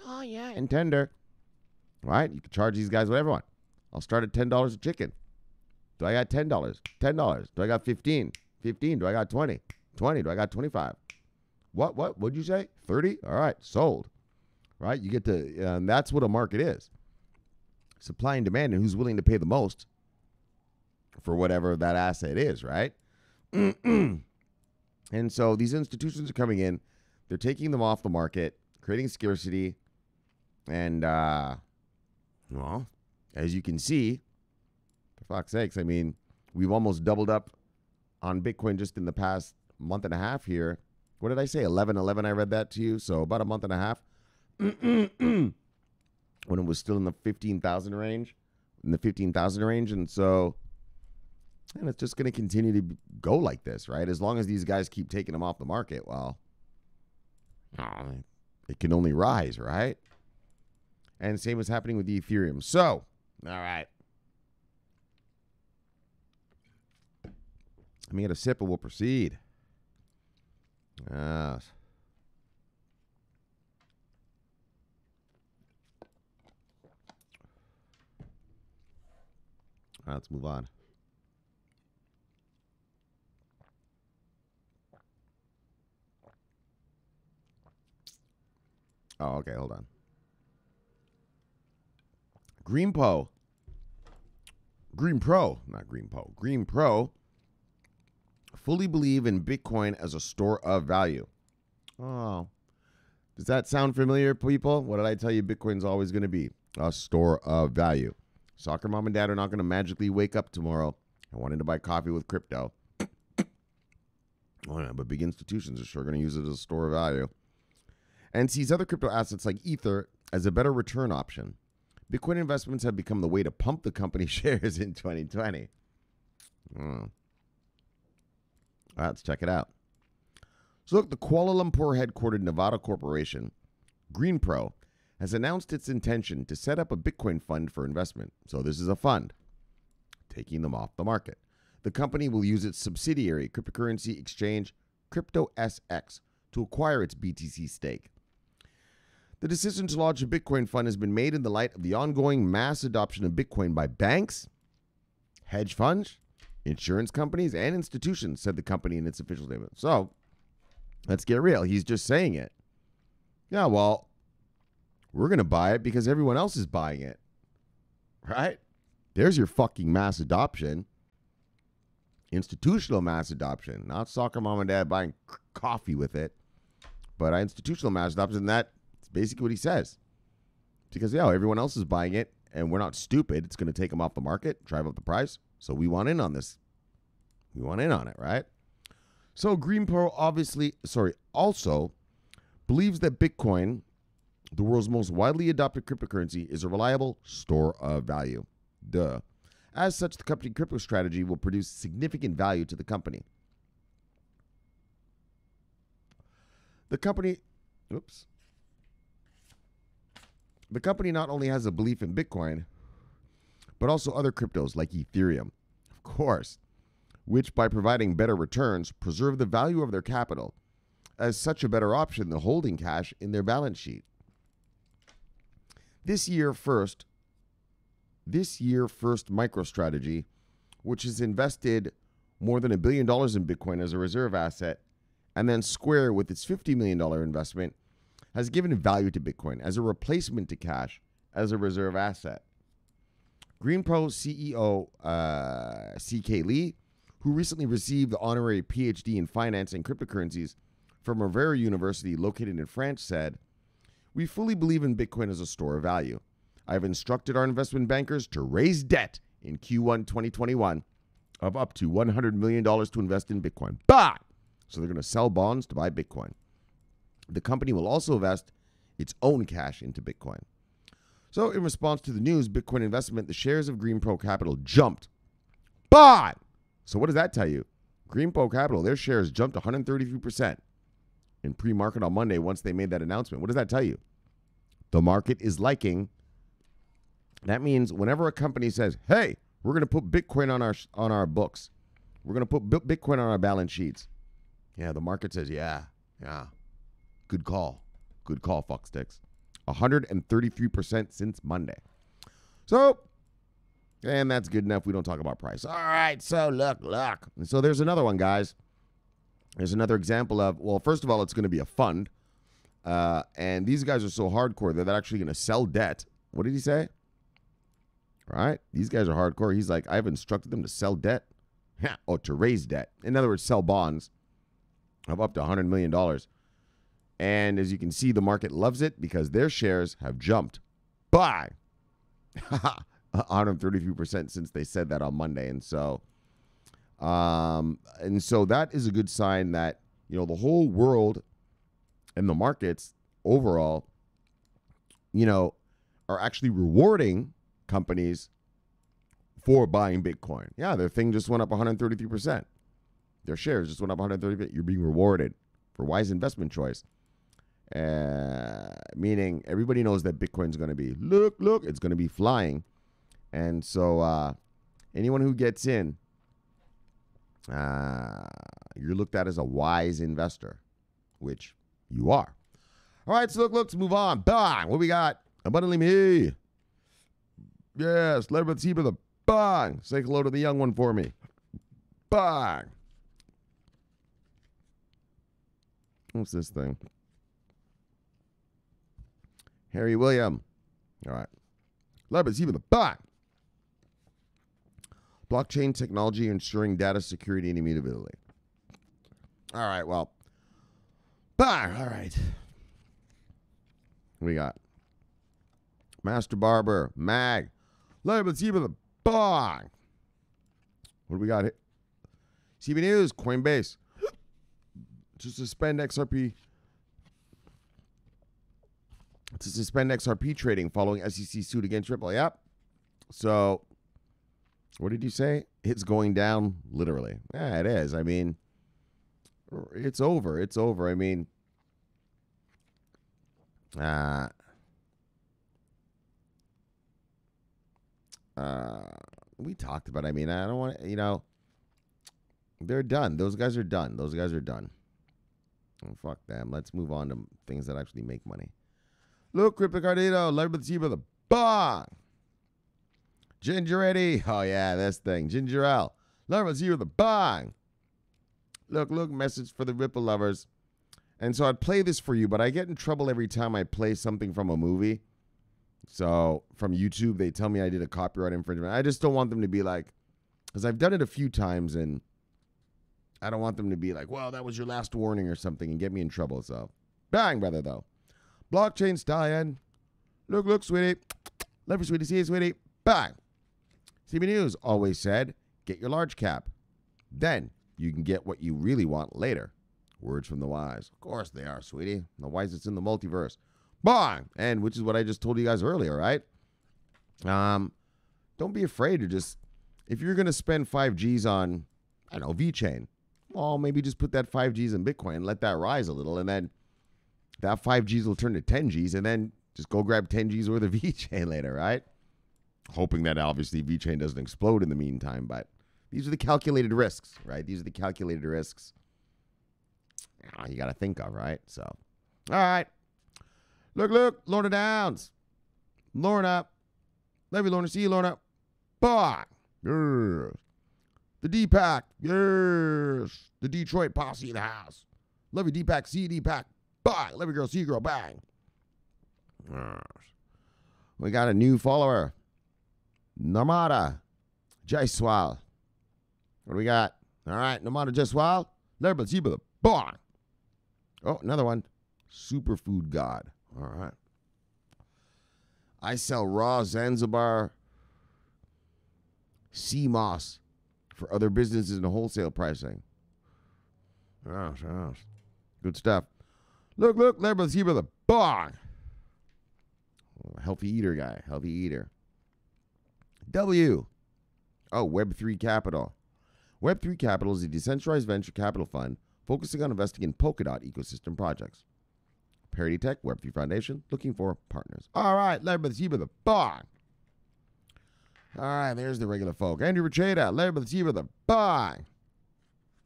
Speaker 1: Oh, yeah, and tender. All right, you can charge these guys whatever you want. I'll start at $10 a chicken. Do I got $10? $10. Do I got 15? 15. Do I got 20? 20. Do I got 25? What? What'd you say? 30? All right, sold. Right? You get to, and that's what a market is. Supply and demand, and who's willing to pay the most for whatever that asset is, right? And so these institutions are coming in. They're taking them off the market, creating scarcity. And, well, as you can see, for fuck's sakes, I mean, we've almost doubled up on Bitcoin just in the past month and a half here. What did I say? 11, I read that to you. So about a month and a half. When it was still in the 15,000 range. And so, and it's just going to continue to go like this, right? As long as these guys keep taking them off the market, well, it can only rise, right? And same is happening with the Ethereum. So, all right. Let me get a sip and we'll proceed. Let's move on. Oh, okay, hold on. Greenpro, fully believe in Bitcoin as a store of value. Oh, does that sound familiar, people? What did I tell you Bitcoin's always going to be? A store of value. Soccer mom and dad are not going to magically wake up tomorrow and wanting to buy coffee with crypto. Oh, yeah, but big institutions are sure going to use it as a store of value. And sees other crypto assets like Ether as a better return option. Bitcoin investments have become the way to pump the company shares in 2020. Let's check it out. So look, the Kuala Lumpur headquartered Nevada corporation, Greenpro, has announced its intention to set up a Bitcoin fund for investment. So this is a fund, taking them off the market. The company will use its subsidiary cryptocurrency exchange, CryptoSX, to acquire its BTC stake. The decision to launch a Bitcoin fund has been made in the light of the ongoing mass adoption of Bitcoin by banks, hedge funds, insurance companies, and institutions, said the company in its official statement. So, let's get real. He's just saying it. Yeah, well, we're going to buy it because everyone else is buying it. Right? There's your fucking mass adoption. Institutional mass adoption. Not soccer mom and dad buying coffee with it. But institutional mass adoption, that's basically what he says. Because, yeah, everyone else is buying it, and we're not stupid. It's going to take them off the market, drive up the price. So we want in on this. We want in on it, right? So Greenpro also believes that Bitcoin, the world's most widely adopted cryptocurrency, is a reliable store of value. Duh. As such, the company crypto strategy will produce significant value to the company. The company not only has a belief in Bitcoin, but also other cryptos like Ethereum, of course, which by providing better returns, preserve the value of their capital as such a better option than holding cash in their balance sheet. This year first MicroStrategy, which has invested more than $1 billion in Bitcoin as a reserve asset, and then Square with its $50 million investment, has given value to Bitcoin as a replacement to cash as a reserve asset. Greenpro CEO C.K. Lee, who recently received the honorary PhD in finance and cryptocurrencies from Rivera University located in France, said, "We fully believe in Bitcoin as a store of value. I have instructed our investment bankers to raise debt in Q1 2021 of up to $100 million to invest in Bitcoin. But, so they're going to sell bonds to buy Bitcoin. The company will also invest its own cash into Bitcoin." So in response to the news, Bitcoin investment, the shares of Greenpro Capital jumped. But, so what does that tell you? Greenpro Capital, their shares jumped 133% in pre-market on Monday once they made that announcement. What does that tell you? the market is liking. That means whenever a company says, hey, we're going to put Bitcoin on our books, we're going to put Bitcoin on our balance sheets. Yeah, the market says, yeah. Good call, fucksticks. 133% since Monday. So, and that's good enough. We don't talk about price. All right, so look. And so there's another one, guys. There's another example of, well, first of all, it's going to be a fund. And these guys are so hardcore that they're actually going to sell debt. What did he say? All right, these guys are hardcore. He's like, I've instructed them to sell debt. Oh, to raise debt. In other words, sell bonds of up to $100 million. And as you can see, the market loves it because their shares have jumped by 133% since they said that on Monday. And so that is a good sign that, you know, the whole world and the markets overall, you know, are actually rewarding companies for buying Bitcoin. Yeah, their thing just went up 133%. Their shares just went up 130%. You're being rewarded for wise investment choice. Meaning everybody knows that Bitcoin's going to be, look, it's going to be flying. And so anyone who gets in, you're looked at as a wise investor, which you are. All right, so look, let's move on. Bang! What we got? Abundantly me. Yes, let me see the bang. Say hello to the young one for me. Bang. What's this thing? Harry William. All right. Let me see the bang. Blockchain technology ensuring data security and immutability. All right, well. Bang. All right. What we got? Master Barber. Mag. Let me see the bang. What do we got here? CB News. Coinbase. To suspend XRP. To suspend XRP trading following SEC suit against Ripple. Yep. So, what did you say? It's going down, literally. Yeah, it is. I mean, it's over. It's over. I mean, we talked about it. I mean, I don't want to, you know, they're done. Those guys are done. Those guys are done. Oh, fuck them. Let's move on to things that actually make money. Look, Crypto Cardito, let me see the bang. Ginger Eddie. Oh, yeah, this thing. Ginger L. Let me see the bang. Look, message for the Ripple lovers. And so I'd play this for you, but I get in trouble every time I play something from a movie. So from YouTube, they tell me I did a copyright infringement. I just don't want them to be like, because I've done it a few times, and I don't want them to be like, well, that was your last warning or something and get me in trouble. So bang, brother, though. Blockchain stallion. Look, sweetie. Love you, sweetie. See you, sweetie. Bang. CB News always said, get your large cap. Then you can get what you really want later. Words from the wise. Of course they are, sweetie. The wisest in the multiverse. Bang. And which is what I just told you guys earlier, right? Don't be afraid to just, if you're going to spend 5 G's on, I don't know, VeChain, well, maybe just put that 5 G's in Bitcoin and let that rise a little. And then that 5 G's will turn to 10 G's. And then just go grab 10 G's worth of VeChain later, right? Hoping that obviously VeChain doesn't explode in the meantime. But these are the calculated risks, right? These are the calculated risks you got to think of, right? So, all right. Look, Lorna Downs. Lorna. Love you, Lorna. See you, Lorna. Bye. Yes. The D-Pack. Yes. The Detroit posse in the house. Love you, D-Pack. See you, D-Pack. Bye. Love you, girl. See you, girl. Bang. Yes. We got a new follower. Narmada Jaiswal. What do we got? All right. Narmada Jaiswal. Love you, see you, bye. Oh, another one. Superfood God. All right. I sell raw Zanzibar sea moss for other businesses in wholesale pricing. Yes. Good stuff. Look, let's see the bong. Healthy eater guy. Healthy eater. W. Oh, Web3 Capital. Web3 Capital is a decentralized venture capital fund focusing on investing in Polkadot ecosystem projects. Parity Tech, Web3 Foundation, looking for partners. All right, led by the team of the bong. All right, there's the regular folk. Andrew Racheda, led by the team of the bong.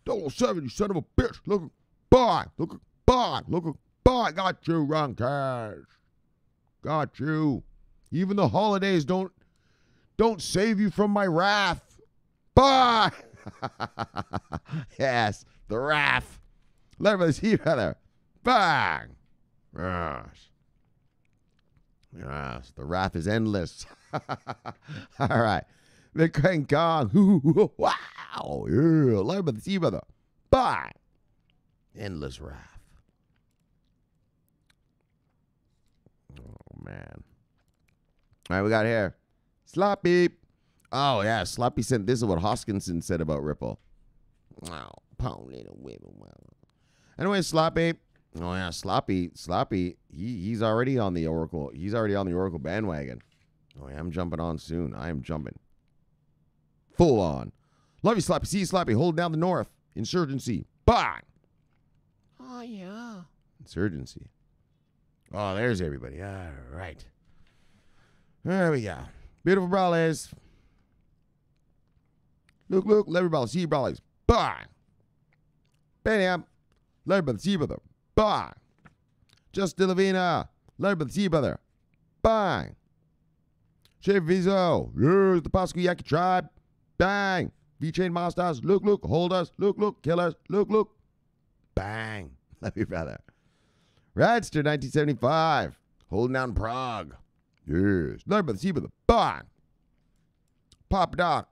Speaker 1: 007, you son of a bitch. Look, bong. Look, bong. Look, bong. Got you, wrong cash. Got you. Even the holidays don't save you from my wrath. Bong. Yes, the wrath. Led by the team of the bong. Yes. Yes, the wrath is endless. All right. Bitcoin Kong. Wow. Yeah. Led by the team of the bye. Endless wrath. Oh, man. All right, we got here. Sloppy. Oh, yeah. Sloppy sent this is what Hoskinson said about Ripple. Wow. Anyway, Sloppy. Oh yeah, Sloppy, he's already on the Oracle. He's already on the Oracle bandwagon. Oh yeah, I'm jumping on soon. I am jumping. Full on. Love you, Sloppy. See you, Sloppy. Hold down the north. Insurgency. Bang. Oh yeah. Insurgency. Oh, there's everybody. All right. There we go. Beautiful brawlers. Look, everybody. See you, brawlers. Bang. Bam. Everybody. See you, brother. Bang. Just Delavina. Led by the T brother. Bang. Chef Vizo. Here's the Pascuyaki tribe. Bang. VeChain Masters. Look. Hold us. Look. Kill us. Look. Bang. Love you, brother. Radster 1975. Holding down Prague. Yes. Led by the T brother. Bang. Pop Doc.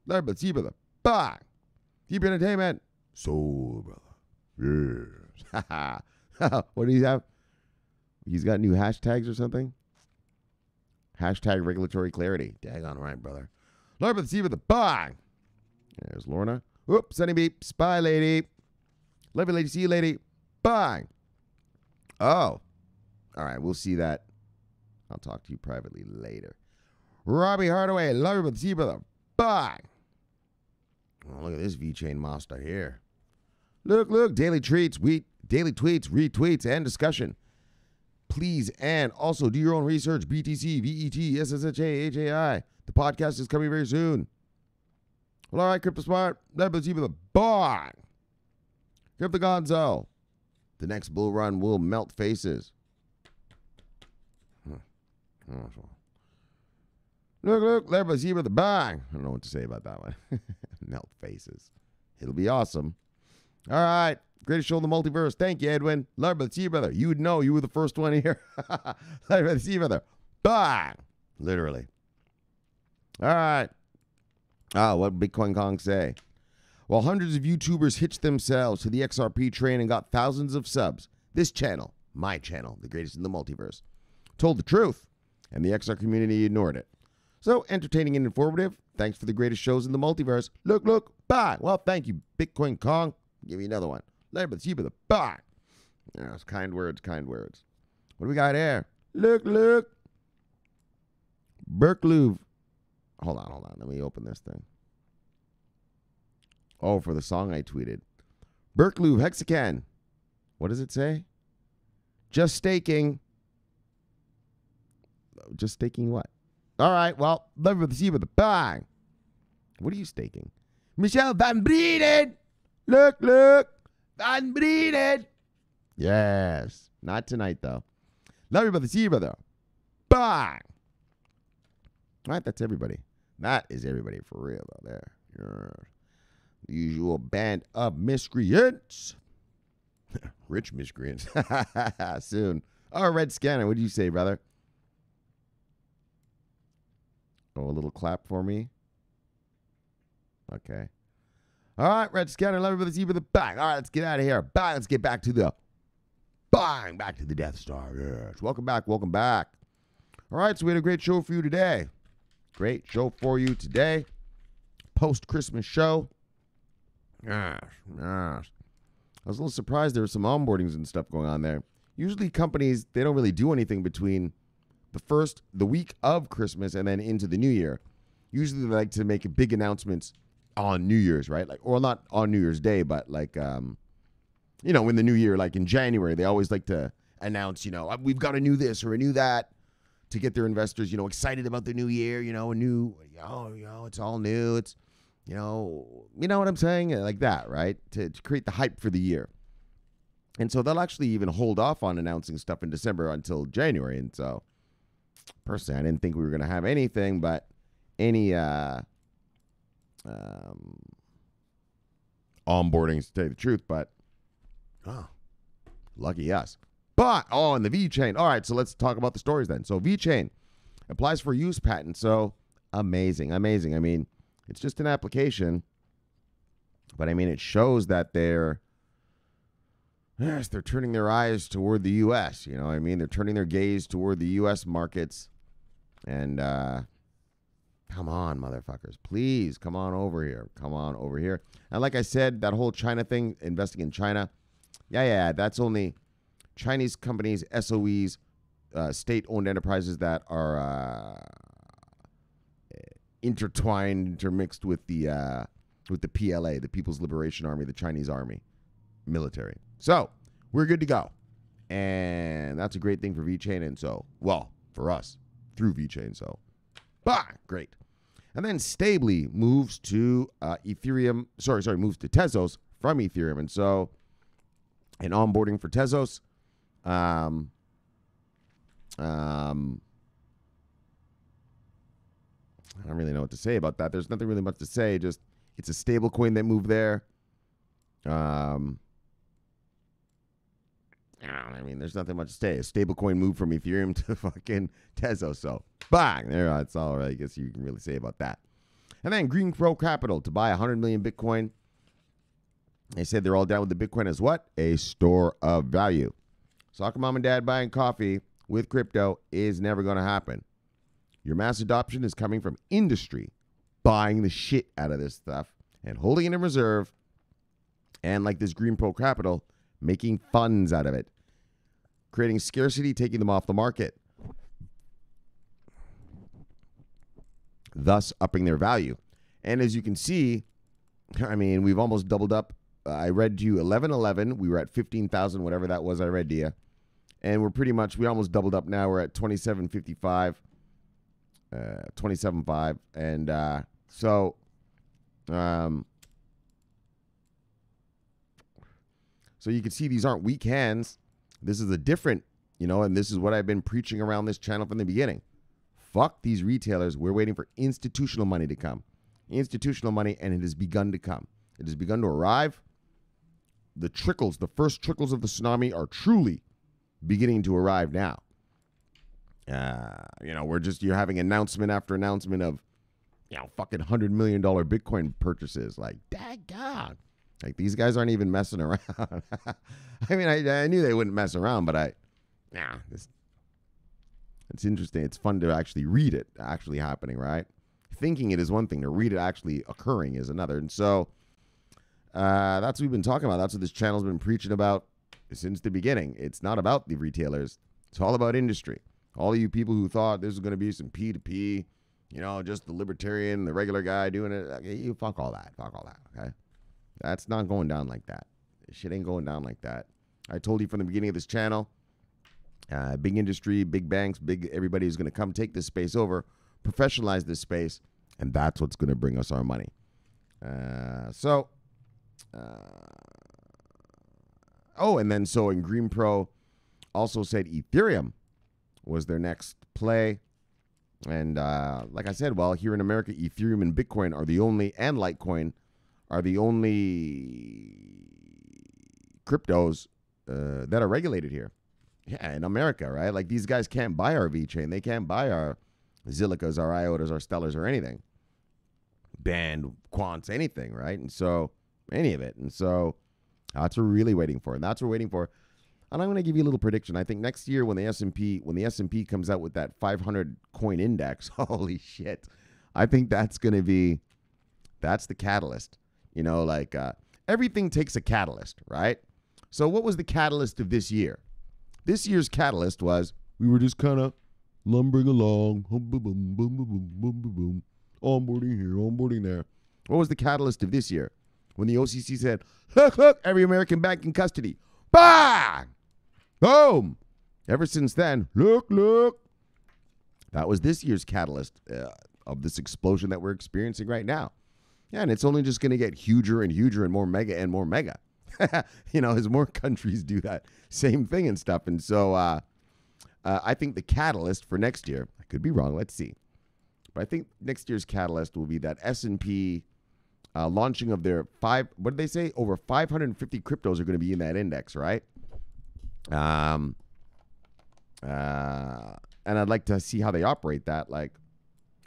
Speaker 1: Led by the T brother. Bang. Deep Entertainment. Soul brother. Yes. What do you have? He's got new hashtags or something? Hashtag regulatory clarity. Daggone right, brother. Lord with the sea with the bang. There's Lorna. Whoop, Sunny Beep. Spy lady. Levy lady, see you lady. Bang. Oh. All right, we'll see that. I'll talk to you privately later. Robbie Hardaway. Love with the sea brother. Bang. Oh, look at this VeChain master here. Look. Daily treats. Daily tweets, retweets, and discussion. Please, and also do your own research. BTC, VET, SSHA, HAI. The podcast is coming very soon. Well, all right, Crypto Smart. Let us see with a bang. Crypto Gonzo. The next bull run will melt faces. Look. Let us see with a bang. I don't know what to say about that one. Melt faces. It'll be awesome. All right. Greatest show in the multiverse. Thank you, Edwin. Love by the sea, brother. You would know. You were the first one here. Love by the sea, brother. Bang. Literally. All right. What did Bitcoin Kong say? While hundreds of YouTubers hitched themselves to the XRP train and got thousands of subs, this channel, my channel, the greatest in the multiverse, told the truth, and the XR community ignored it. So, entertaining and informative. Thanks for the greatest shows in the multiverse. Look. Bye. Well, thank you, Bitcoin Kong. Give me another one. Let me see with the bye. Yes, kind words. What do we got here? Look. Berkluve. Hold on. Let me open this thing. Oh, for the song I tweeted. Berkluve Hexacan. What does it say? Just staking. Just staking what? All right, well, let me see with the bang. What are you staking? Michelle Van Breeden. Look. Van Breeden. Yes. Not tonight, though. Love you, brother. See you, brother. Bang. All right, that's everybody. That is everybody for real, though. There. The usual band of miscreants. Rich miscreants. Soon. Oh, Red Scanner. What do you say, brother? Oh, a little clap for me. Okay. All right, Red Scanner, love you for the sea for the bang. All right, let's get out of here. Bang, let's get back to the bang, back to the Death Star. Yes, welcome back. All right, so we had a great show for you today. Post-Christmas show. Yes. I was a little surprised there were some onboardings and stuff going on there. Usually companies, they don't really do anything between the week of Christmas and then into the new year. Usually they like to make big announcements on New Year's, right? Or not on New Year's Day, but in the new year, like in January, they always like to announce, we've got a new this or a new that to get their investors, excited about the new year, a new, it's all new. It's, you know what I'm saying? Like that, right? To create the hype for the year. And so they'll actually even hold off on announcing stuff in December until January. And so personally, I didn't think we were going to have anything, but any onboardings, to tell you the truth, but lucky us. But, and the VeChain. All right, so let's talk about the stories then. So VeChain applies for use patent. So amazing. I mean, it's just an application, but I mean, it shows that they're turning their eyes toward the U.S. You know what I mean? They're turning their gaze toward the U.S. markets. And come on, motherfuckers. Please, come on over here. Come on over here. And like I said, that whole China thing, investing in China, yeah, that's only Chinese companies, SOEs, state-owned enterprises that are intermixed with the PLA, the People's Liberation Army, the Chinese Army, military. So we're good to go. And that's a great thing for VeChain. And so, for us, through VeChain. So, great. And then Stably moves to Ethereum. Moves to Tezos from Ethereum. And so, an onboarding for Tezos. I don't really know what to say about that. There's nothing really much to say. Just it's a stable coin that moved there. I mean, there's nothing much to say. A stable coin moved from Ethereum to fucking Tezos. So, bang! That's all I guess you can really say about that. And then Greenpro Capital to buy 100 million Bitcoin. They said they're all down with the Bitcoin as what? A store of value. Soccer mom and dad buying coffee with crypto is never going to happen. Your mass adoption is coming from industry buying the shit out of this stuff and holding it in reserve. And like this Greenpro Capital, making funds out of it. Creating scarcity, taking them off the market. Thus upping their value. And as you can see, I mean, we've almost doubled up. I read to you 11.11. We were at 15,000, whatever that was I read to you. And we almost doubled up now. We're at 27.55, 27.5. And so you can see these aren't weak hands. This is a different, and this is what I've been preaching around this channel from the beginning. Fuck these retailers. We're waiting for institutional money to come. Institutional money, and it has begun to come. It has begun to arrive. The first trickles of the tsunami are truly beginning to arrive now. You're having announcement after announcement of, fucking $100 million Bitcoin purchases. Like, daggone. Like, these guys aren't even messing around. I mean, I knew they wouldn't mess around, but it's interesting. It's fun to actually read it actually happening, right? Thinking it is one thing. To read it actually occurring is another. And so that's what we've been talking about. That's what this channel's been preaching about since the beginning. It's not about the retailers. It's all about industry. All of you people who thought this was going to be some P2P, just the libertarian, the regular guy doing it, you fuck all that. Fuck all that, okay? That's not going down like that. This shit ain't going down like that. I told you from the beginning of this channel, big industry, big banks, everybody is going to come take this space over, professionalize this space, and that's what's going to bring us our money. And in Greenpro also said Ethereum was their next play. And like I said, here in America, Ethereum and Bitcoin are the only, and Litecoin are the only cryptos that are regulated here. Yeah, in America, right? Like, these guys can't buy our VeChain. They can't buy our Zilicas, our IOTAs, our Stellars, or anything. Band, Quants, anything, right? And so, any of it. And so, that's what we're really waiting for. And that's what we're waiting for. And I'm going to give you a little prediction. I think next year when the S&P comes out with that 500 coin index, holy shit, I think that's the catalyst. Everything takes a catalyst, right? So what was the catalyst of this year? This year's catalyst was we were just kind of lumbering along, onboarding here, onboarding there. What was the catalyst of this year? When the OCC said, look, every American bank in custody. Bang! Boom! Ever since then, look. That was this year's catalyst of this explosion that we're experiencing right now. Yeah, and it's only just going to get huger and huger and more mega and more mega. As more countries do that same thing and stuff. And so I think the catalyst for next year, I could be wrong, let's see. But I think next year's catalyst will be that S&P launching of their what did they say? Over 550 cryptos are going to be in that index, right? And I'd like to see how they operate that. Like,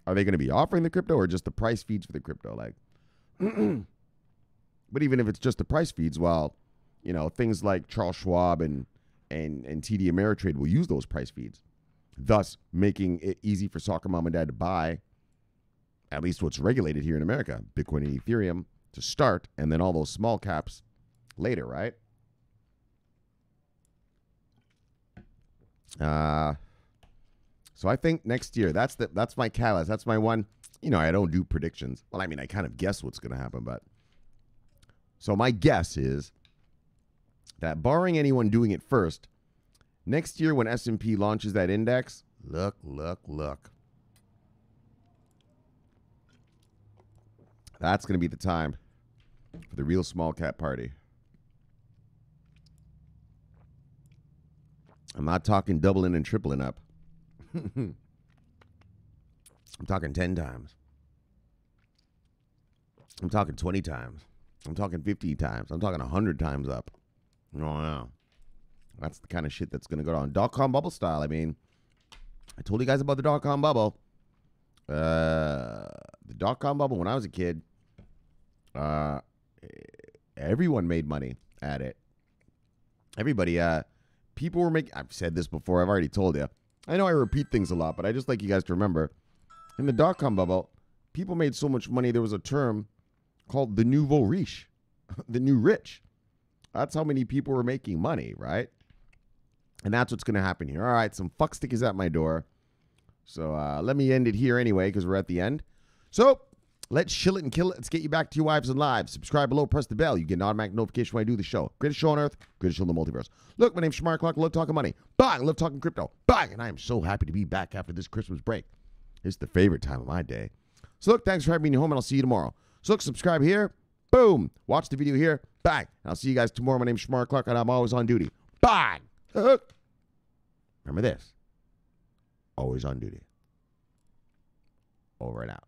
Speaker 1: are they going to be offering the crypto or just the price feeds for the crypto? Like, but even if it's just the price feeds, well, things like Charles Schwab and TD Ameritrade will use those price feeds, thus making it easy for soccer mom and dad to buy at least what's regulated here in America, Bitcoin and Ethereum to start, and then all those small caps later, right? So I think next year, that's my catalyst. That's my one. I don't do predictions. Well, I mean, I kind of guess what's going to happen, but so my guess is that barring anyone doing it first, next year when S&P launches that index, look. That's going to be the time for the real small cap party. I'm not talking doubling and tripling up. I'm talking 10 times. I'm talking 20 times. I'm talking 50 times. I'm talking 100 times up. Oh, wow. That's the kind of shit that's going to go on. Dot-com bubble style. I mean, I told you guys about the dot-com bubble. The dot-com bubble when I was a kid, everyone made money at it. Everybody, people were making, I've said this before, I've already told you. I know I repeat things a lot, but I just like you guys to remember. In the dot-com bubble, people made so much money, there was a term called the nouveau riche, the new rich. That's how many people were making money, right? And that's what's going to happen here. All right, some fuckstick is at my door. So let me end it here anyway, because we're at the end. So let's chill it and kill it. Let's get you back to your wives and lives. Subscribe below, press the bell. You get an automatic notification when I do the show. Greatest show on earth, greatest show in the multiverse. Look, my name's Shomari Clarke. I love talking money. Bang! I love talking crypto. Bang! And I am so happy to be back after this Christmas break. It's the favorite time of my day. So look, thanks for having me in your home, and I'll see you tomorrow. So look, subscribe here. Boom. Watch the video here. Bang. And I'll see you guys tomorrow. My name's Shomari Clarke, and I'm always on duty. Bang! Remember this. Always on duty. Over and out.